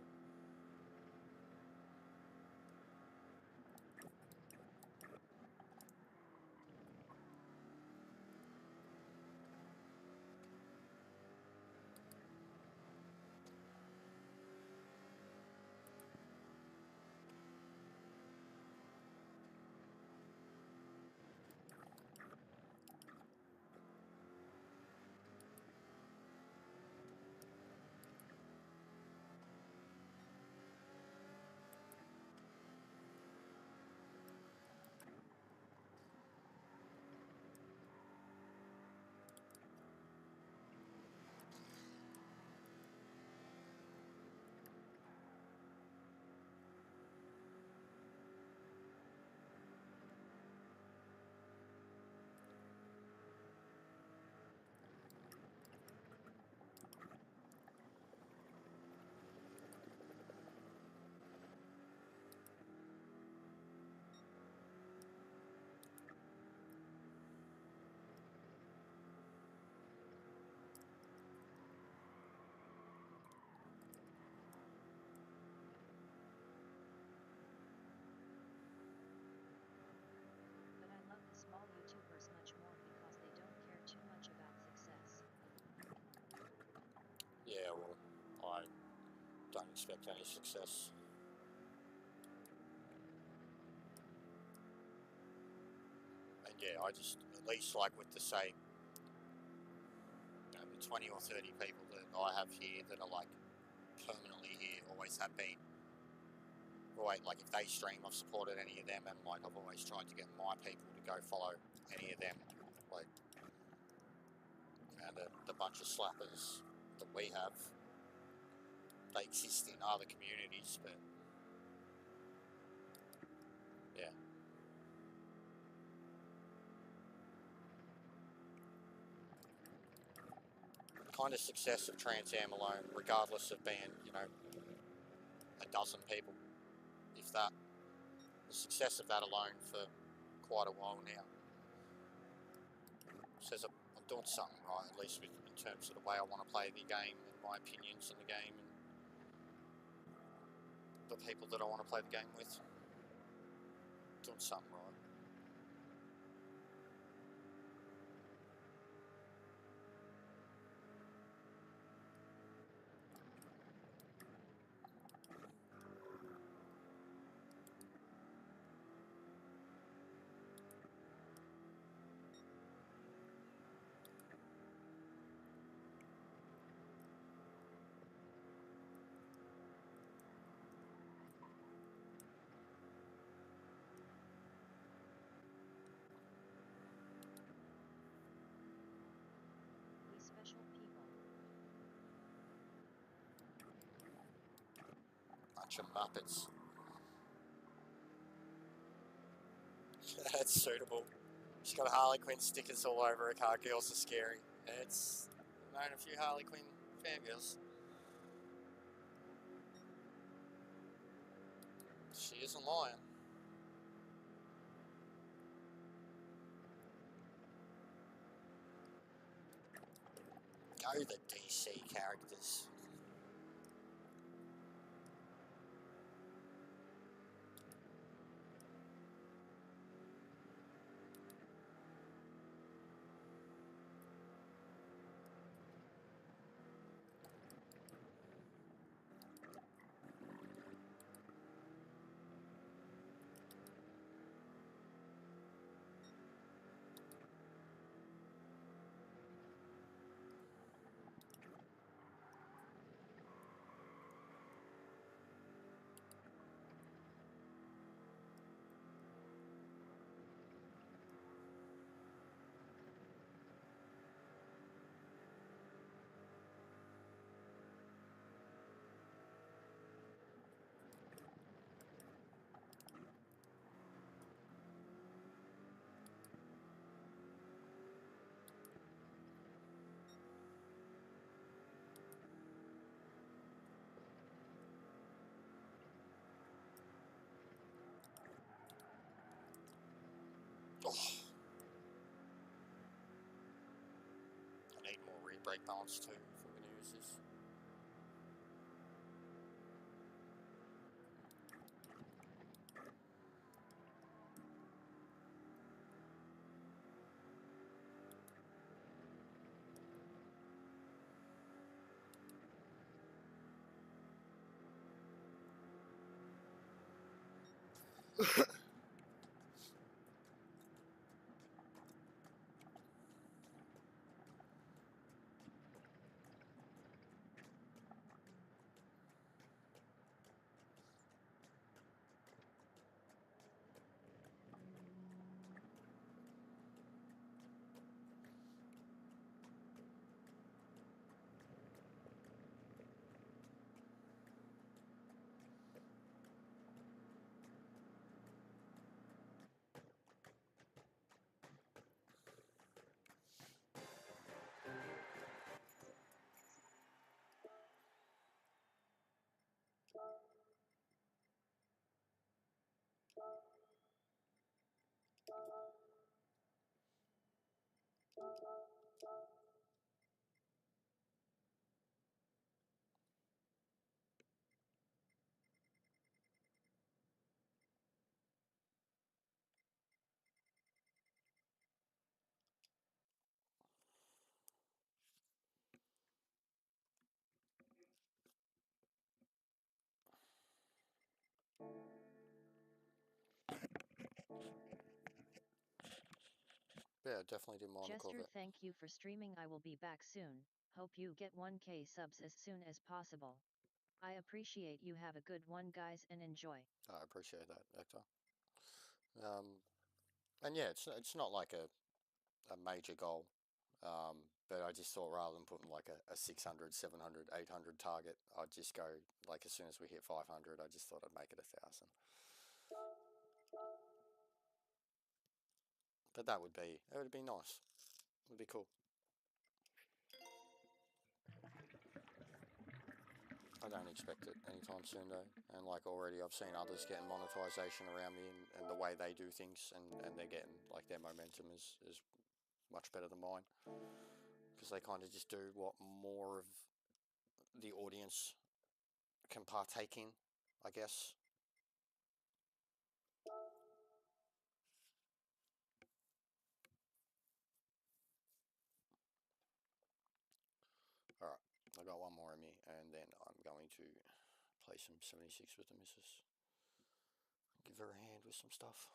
But I love the small YouTubers much more because they don't care too much about success. Yeah, well, I don't expect any success. And yeah, I just, at least like with the say, the 20 or 30 people that I have here that are like permanently here, always have been. Right, like if they stream, I've supported any of them, and like I've always tried to get my people to go follow any of them. Like, and the bunch of slappers that we have, they exist in other communities, but yeah. The kind of success of Trans Am alone, regardless of being, you know, a dozen people, if that, the success of that alone for quite a while now says I'm doing something right, at least with, in terms of the way I want to play the game and my opinions on the game and the people that I want to play the game with. Doing something right. We special people. Bunch of Muppets. That's suitable. She's got Harley Quinn stickers all over her car. Girls are scary. It's known a few Harley Quinn fangirls. She isn't lying. Go the DC characters. brake balance too if we're going to use this. Yeah, definitely didn't mind the Jester, Corvette. thank you for streaming. I will be back soon. Hope you get 1K subs as soon as possible. I appreciate you. Have a good one, guys, and enjoy. I appreciate that, Hector. And yeah, it's not like a major goal, but I just thought rather than putting like a 600, 700, 800 target, I'd just go like as soon as we hit 500, I just thought I'd make it 1,000. But it would be nice. It would be cool. I don't expect it anytime soon though, and like already I've seen others getting monetization around me and the way they do things, and they're getting like their momentum is much better than mine, because they kind of just do what more of the audience can partake in, I guess. Alright, I got one more in me, and then I'm going to play some 76 with the missus. Give her a hand with some stuff.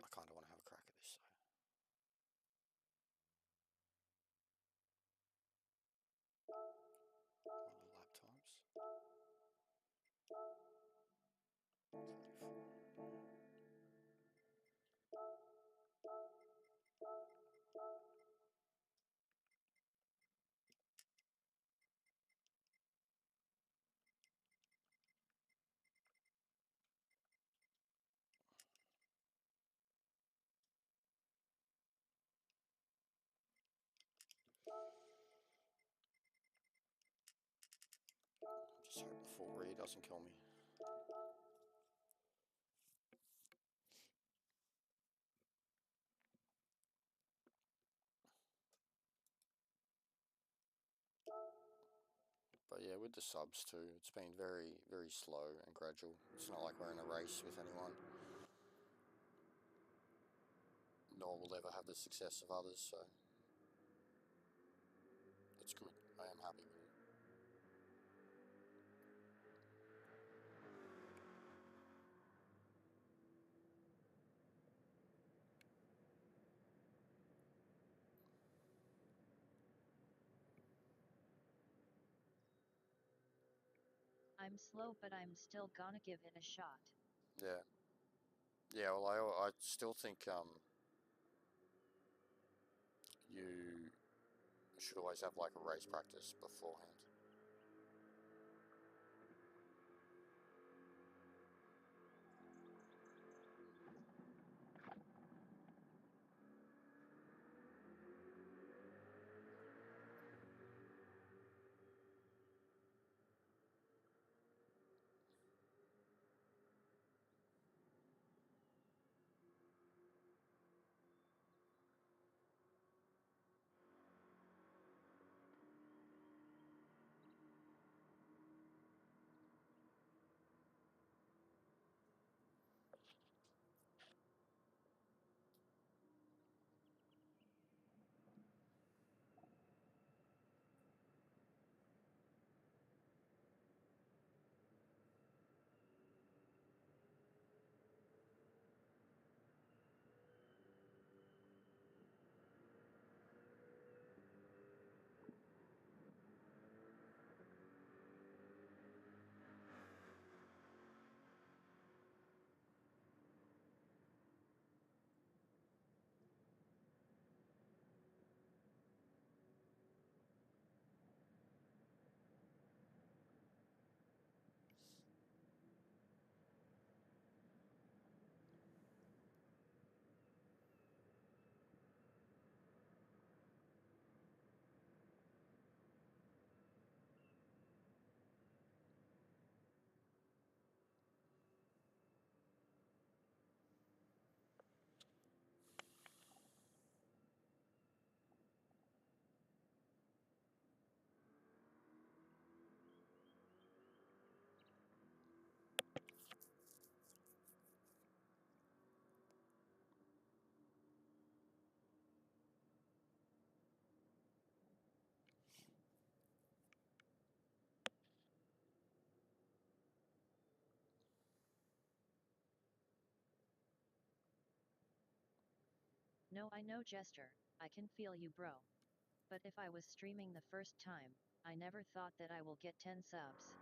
I kind of want to have a crack at this, so. What are the lap times? 34. Just hope the full rear doesn't kill me. But yeah, with the subs too, it's been very, very slow and gradual. It's not like we're in a race with anyone, nor will ever have the success of others, so it's good. I am happy with it. I'm slow, but I'm still gonna give it a shot. Yeah. Yeah, well, I still think you should always have like a race practice beforehand. No, I know, Jester, I can feel you, bro. But if I was streaming the first time, I never thought that I will get 10 subs.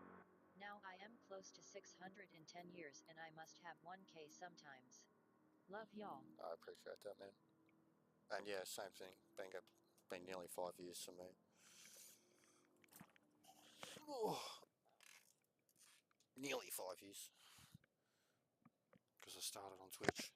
Now I am close to 600 in 10 years and I must have 1K sometimes. Love y'all. I appreciate that, man. And yeah, same thing. Been nearly 5 years for me. Oh, nearly 5 years. Because I started on Twitch.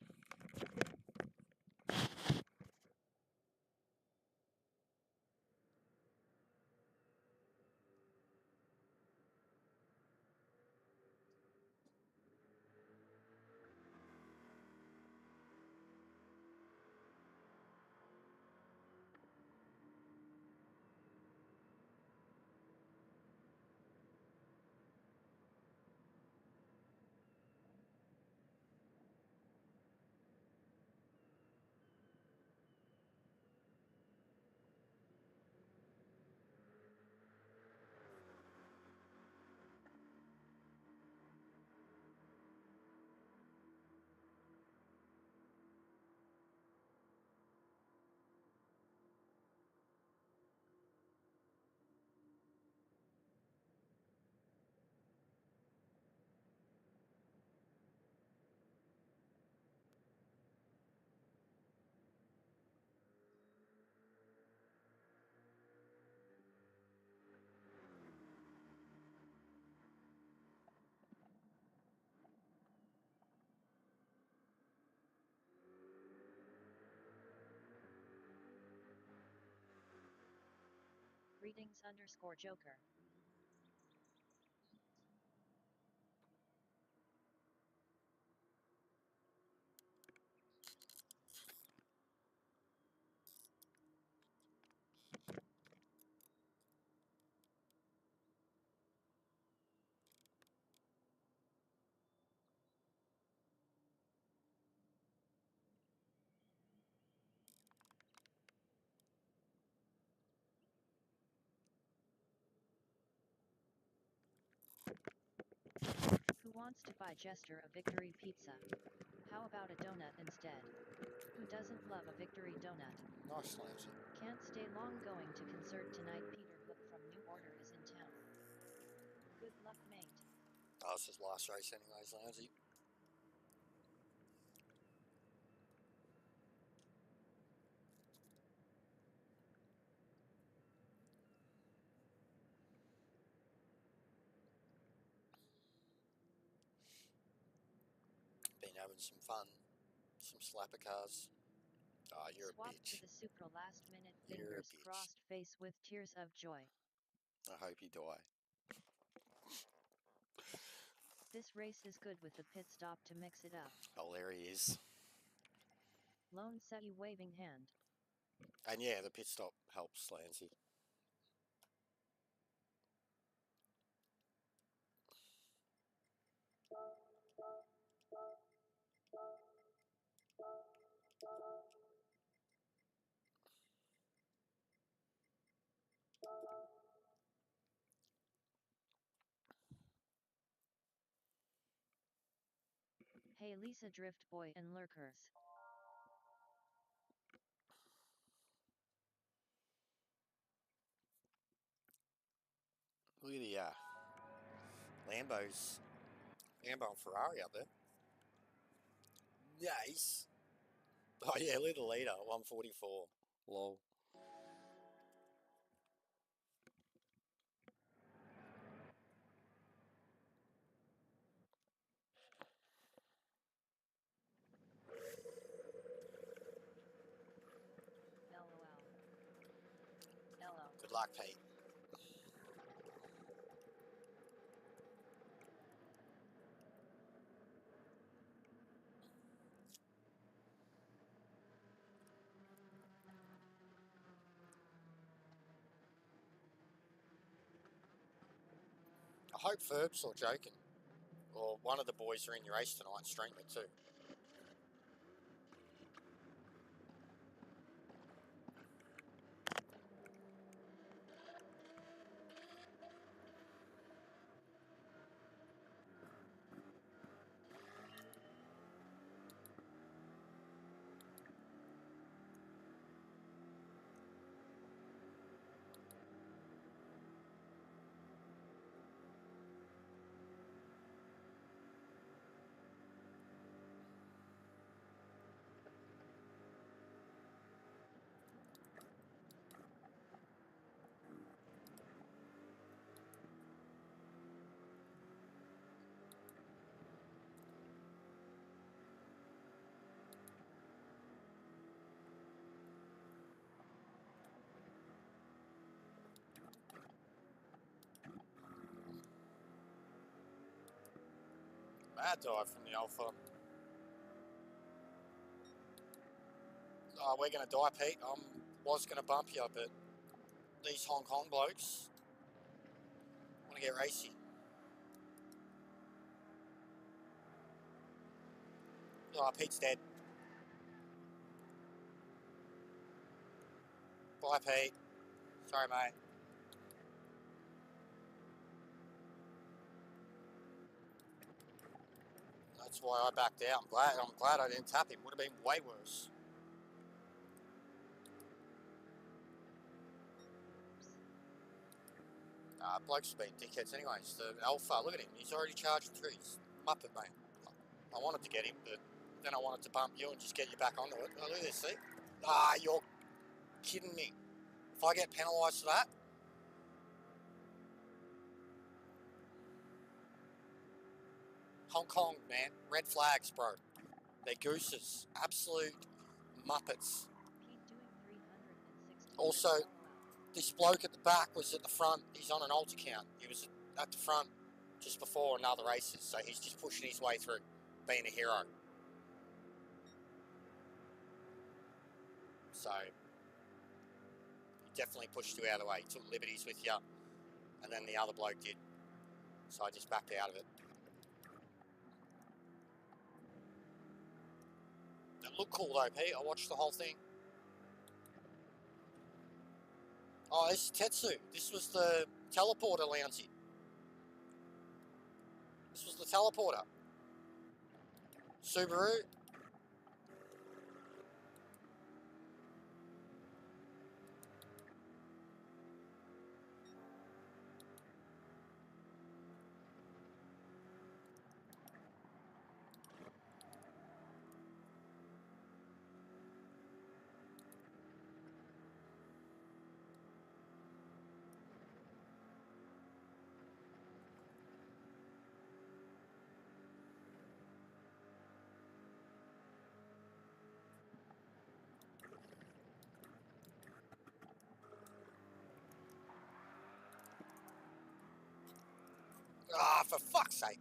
Greetings_Joker. Who wants to buy Jester a victory pizza? How about a donut instead? Who doesn't love a victory donut? Nice, Lancey. Can't stay long, going to concert tonight. Peter Hook from New Order is in town. Good luck, mate. Oh, it's his last race anyways, Lancey. Been having some fun. Some slapper cars. Oh, you're Swap a bitch. to the Supra last minute. You're a Fingers bitch. crossed, face with tears of joy. I hope you die. This race is good with the pit stop to mix it up. Oh, there he is. Lone Seti waving hand. And yeah, the pit stop helps, Lancey. Hey Lisa, Drift Boy and Lurkers. Look at the Lambo and Ferrari up there. Nice. Oh yeah, look at the leader, 144. Lol. LOL. LOL. Good luck, Pete. I hope Ferb's not joking. Or one of the boys are in your race tonight, streaming too. Bad dive from the Alpha. Oh, we're going to die, Pete. I was going to bump you, but these Hong Kong blokes want to get racy. Oh, Pete's dead. Bye, Pete. Sorry, mate. That's why I backed out. I'm glad I didn't tap him. Would have been way worse. Blokes have been dickheads anyways. The Alpha, look at him. He's already charged through. He's muppet, mate. I wanted to get him, but then I wanted to bump you and just get you back onto it. Oh, look at this, see? Ah, you're kidding me. If I get penalised for that? Hong Kong, man. Red flags, bro. They're gooses. Absolute muppets. Also, this bloke at the back was at the front. He's on an alt account. He was at the front just before another races, so he's just pushing his way through, being a hero. So, he definitely pushed you out of the way. He took liberties with you, and then the other bloke did. So I just backed out of it. It looked cool though, Pete. I watched the whole thing. Oh, this is Tetsu. This was the teleporter, Louncy. This was the teleporter. Subaru. Ah, for fuck's sake.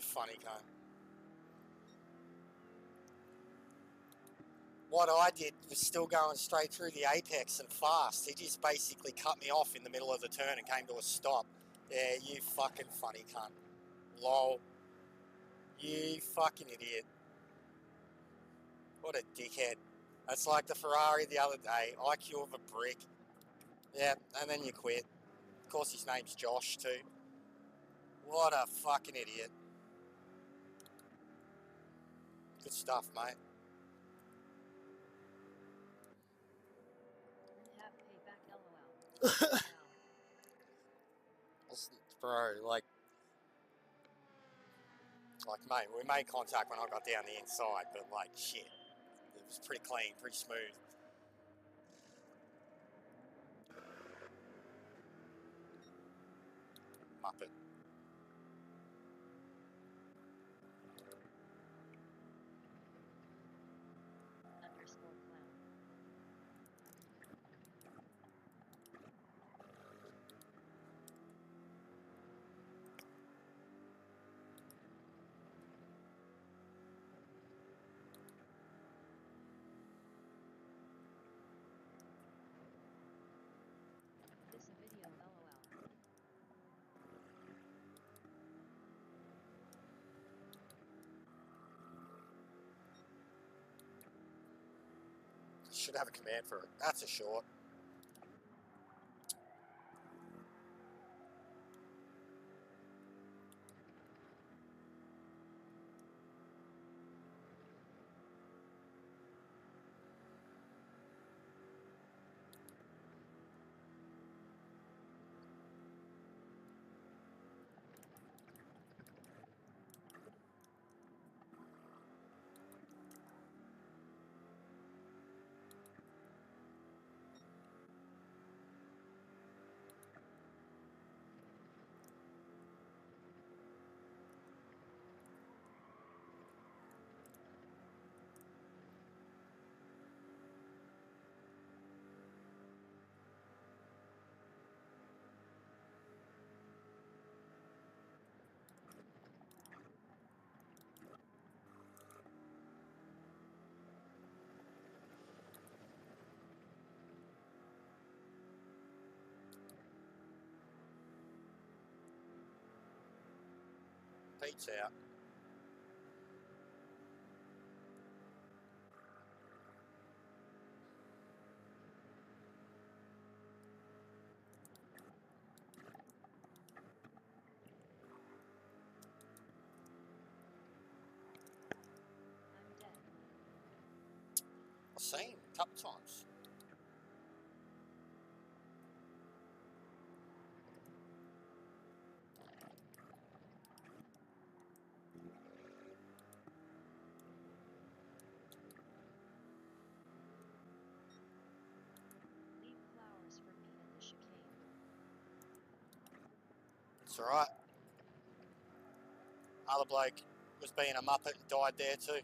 funny cunt. What I did was still going straight through the apex and fast. He just basically cut me off in the middle of the turn and came to a stop. Yeah, you fucking funny cunt. Lol. You fucking idiot. What a dickhead. That's like the Ferrari the other day. IQ of a brick. Yeah, and then you quit. Of course his name's Josh too. What a fucking idiot. Good stuff, mate. Have payback LOL. Bro, like, mate, we made contact when I got down the inside, but, like, shit. It was pretty clean, pretty smooth. Muppet. Underscore clown. This a video LOL. Should have a command for it. That's a short. Pete's out. I'm dead. I've seen a couple times. Leave flowers for me in the chicane. It's alright. Other bloke was being a muppet and died there too.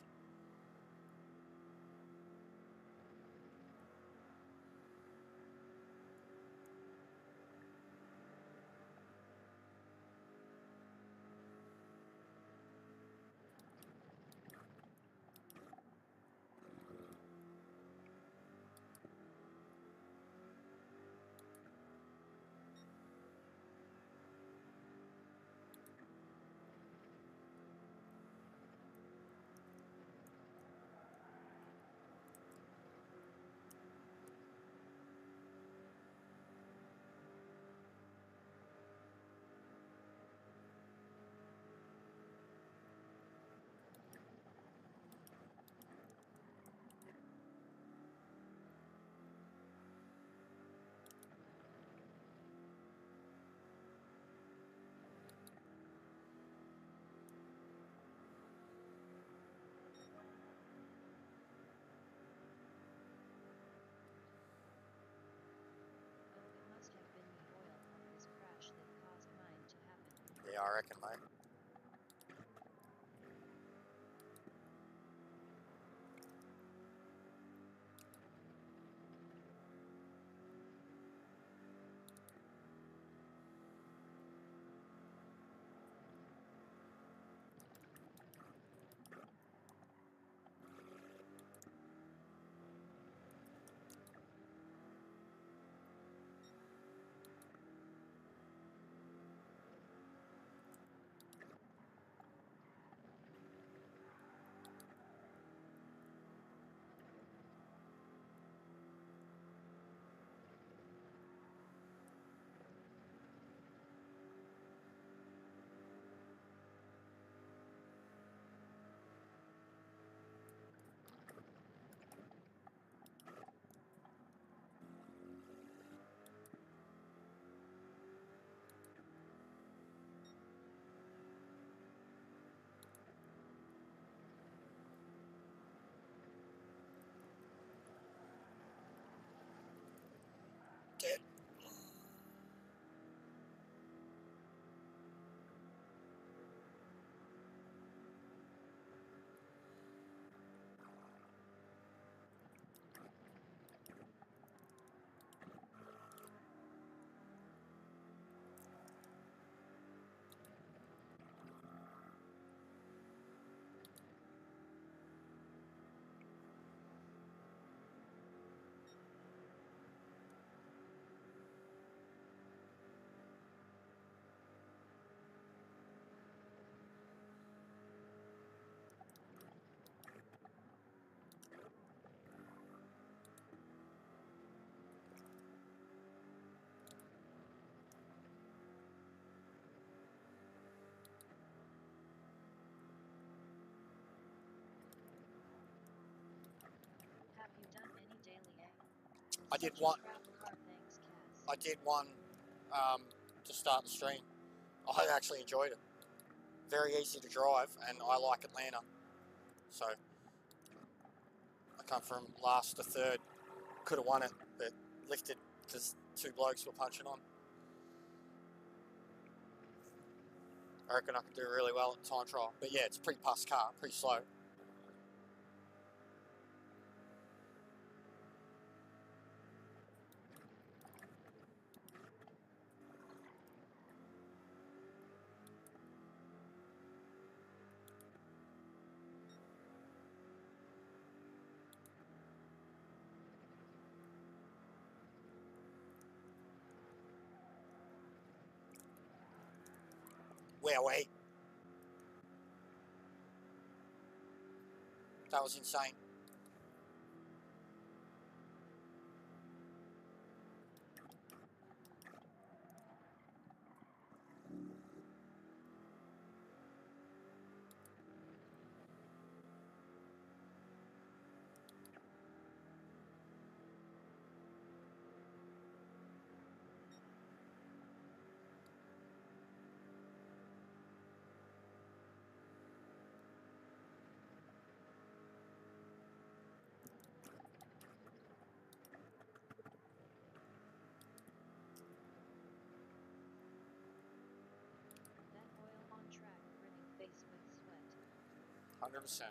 Oh, it must have been the oil from his crash that caused mine to happen. Yeah, I reckon, mate. I did one. Thanks, Cass. I did one to start the stream. I actually enjoyed it. Very easy to drive, and I like Atlanta. So I come from last to third. Could have won it, but lifted because two blokes were punching on. I reckon I could do really well at time trial. But yeah, it's a pretty puss car, pretty slow. Wowee. That was insane. That oil on track, grinning face with sweat. 100%.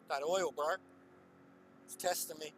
That oil, bro. It's testing me.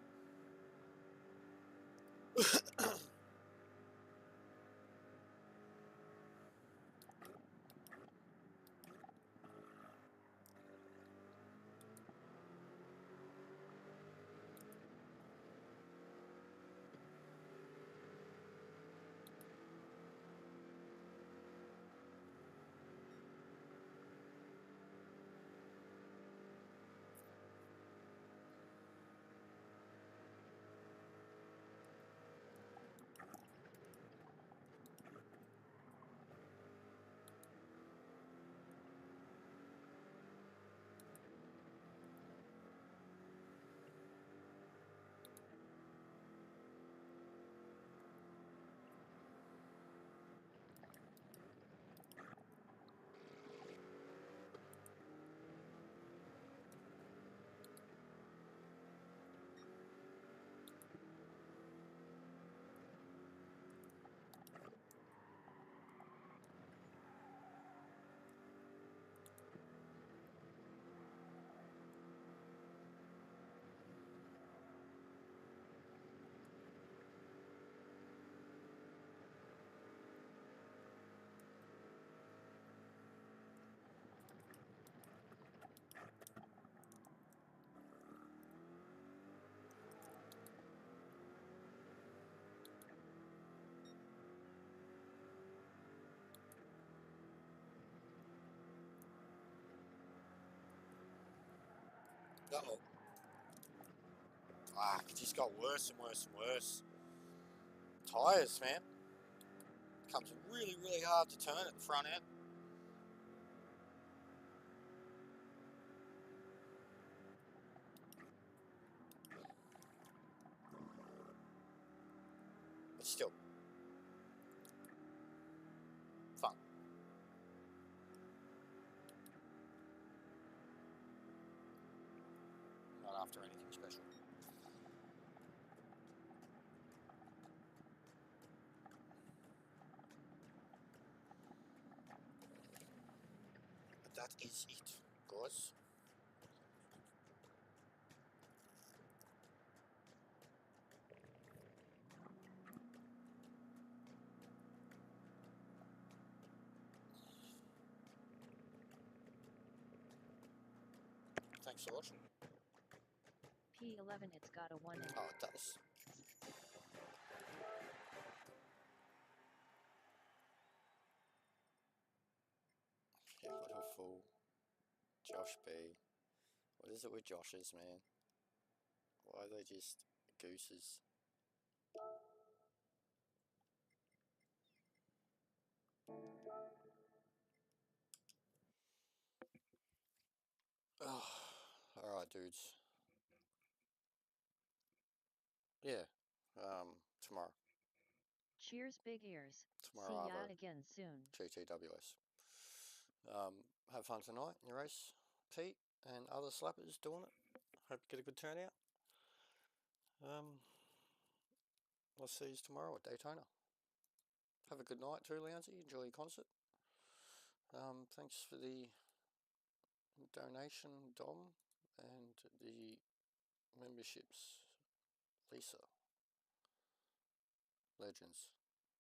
Uh-oh. It just got worse and worse and worse. Tyres, man. Becomes really, really hard to turn at the front end. But still. Fun. Not after anything special. that is it, guys. Thanks for watching. P11 it's got a 1 in it. Oh, it does. Yeah, what a fool. Josh B. What is it with Joshes, man? Why are they just gooses? Oh, alright, dudes. Yeah, tomorrow. Cheers, big ears. Tomorrow, See ya Arvo. again soon. GTWS. Have fun tonight in your race, Pete, and other slappers doing it. Hope you get a good turnout. I'll see you tomorrow at Daytona. Have a good night too, Lownsy. Enjoy your concert. Thanks for the donation, Dom, and the memberships, Lisa. Legends.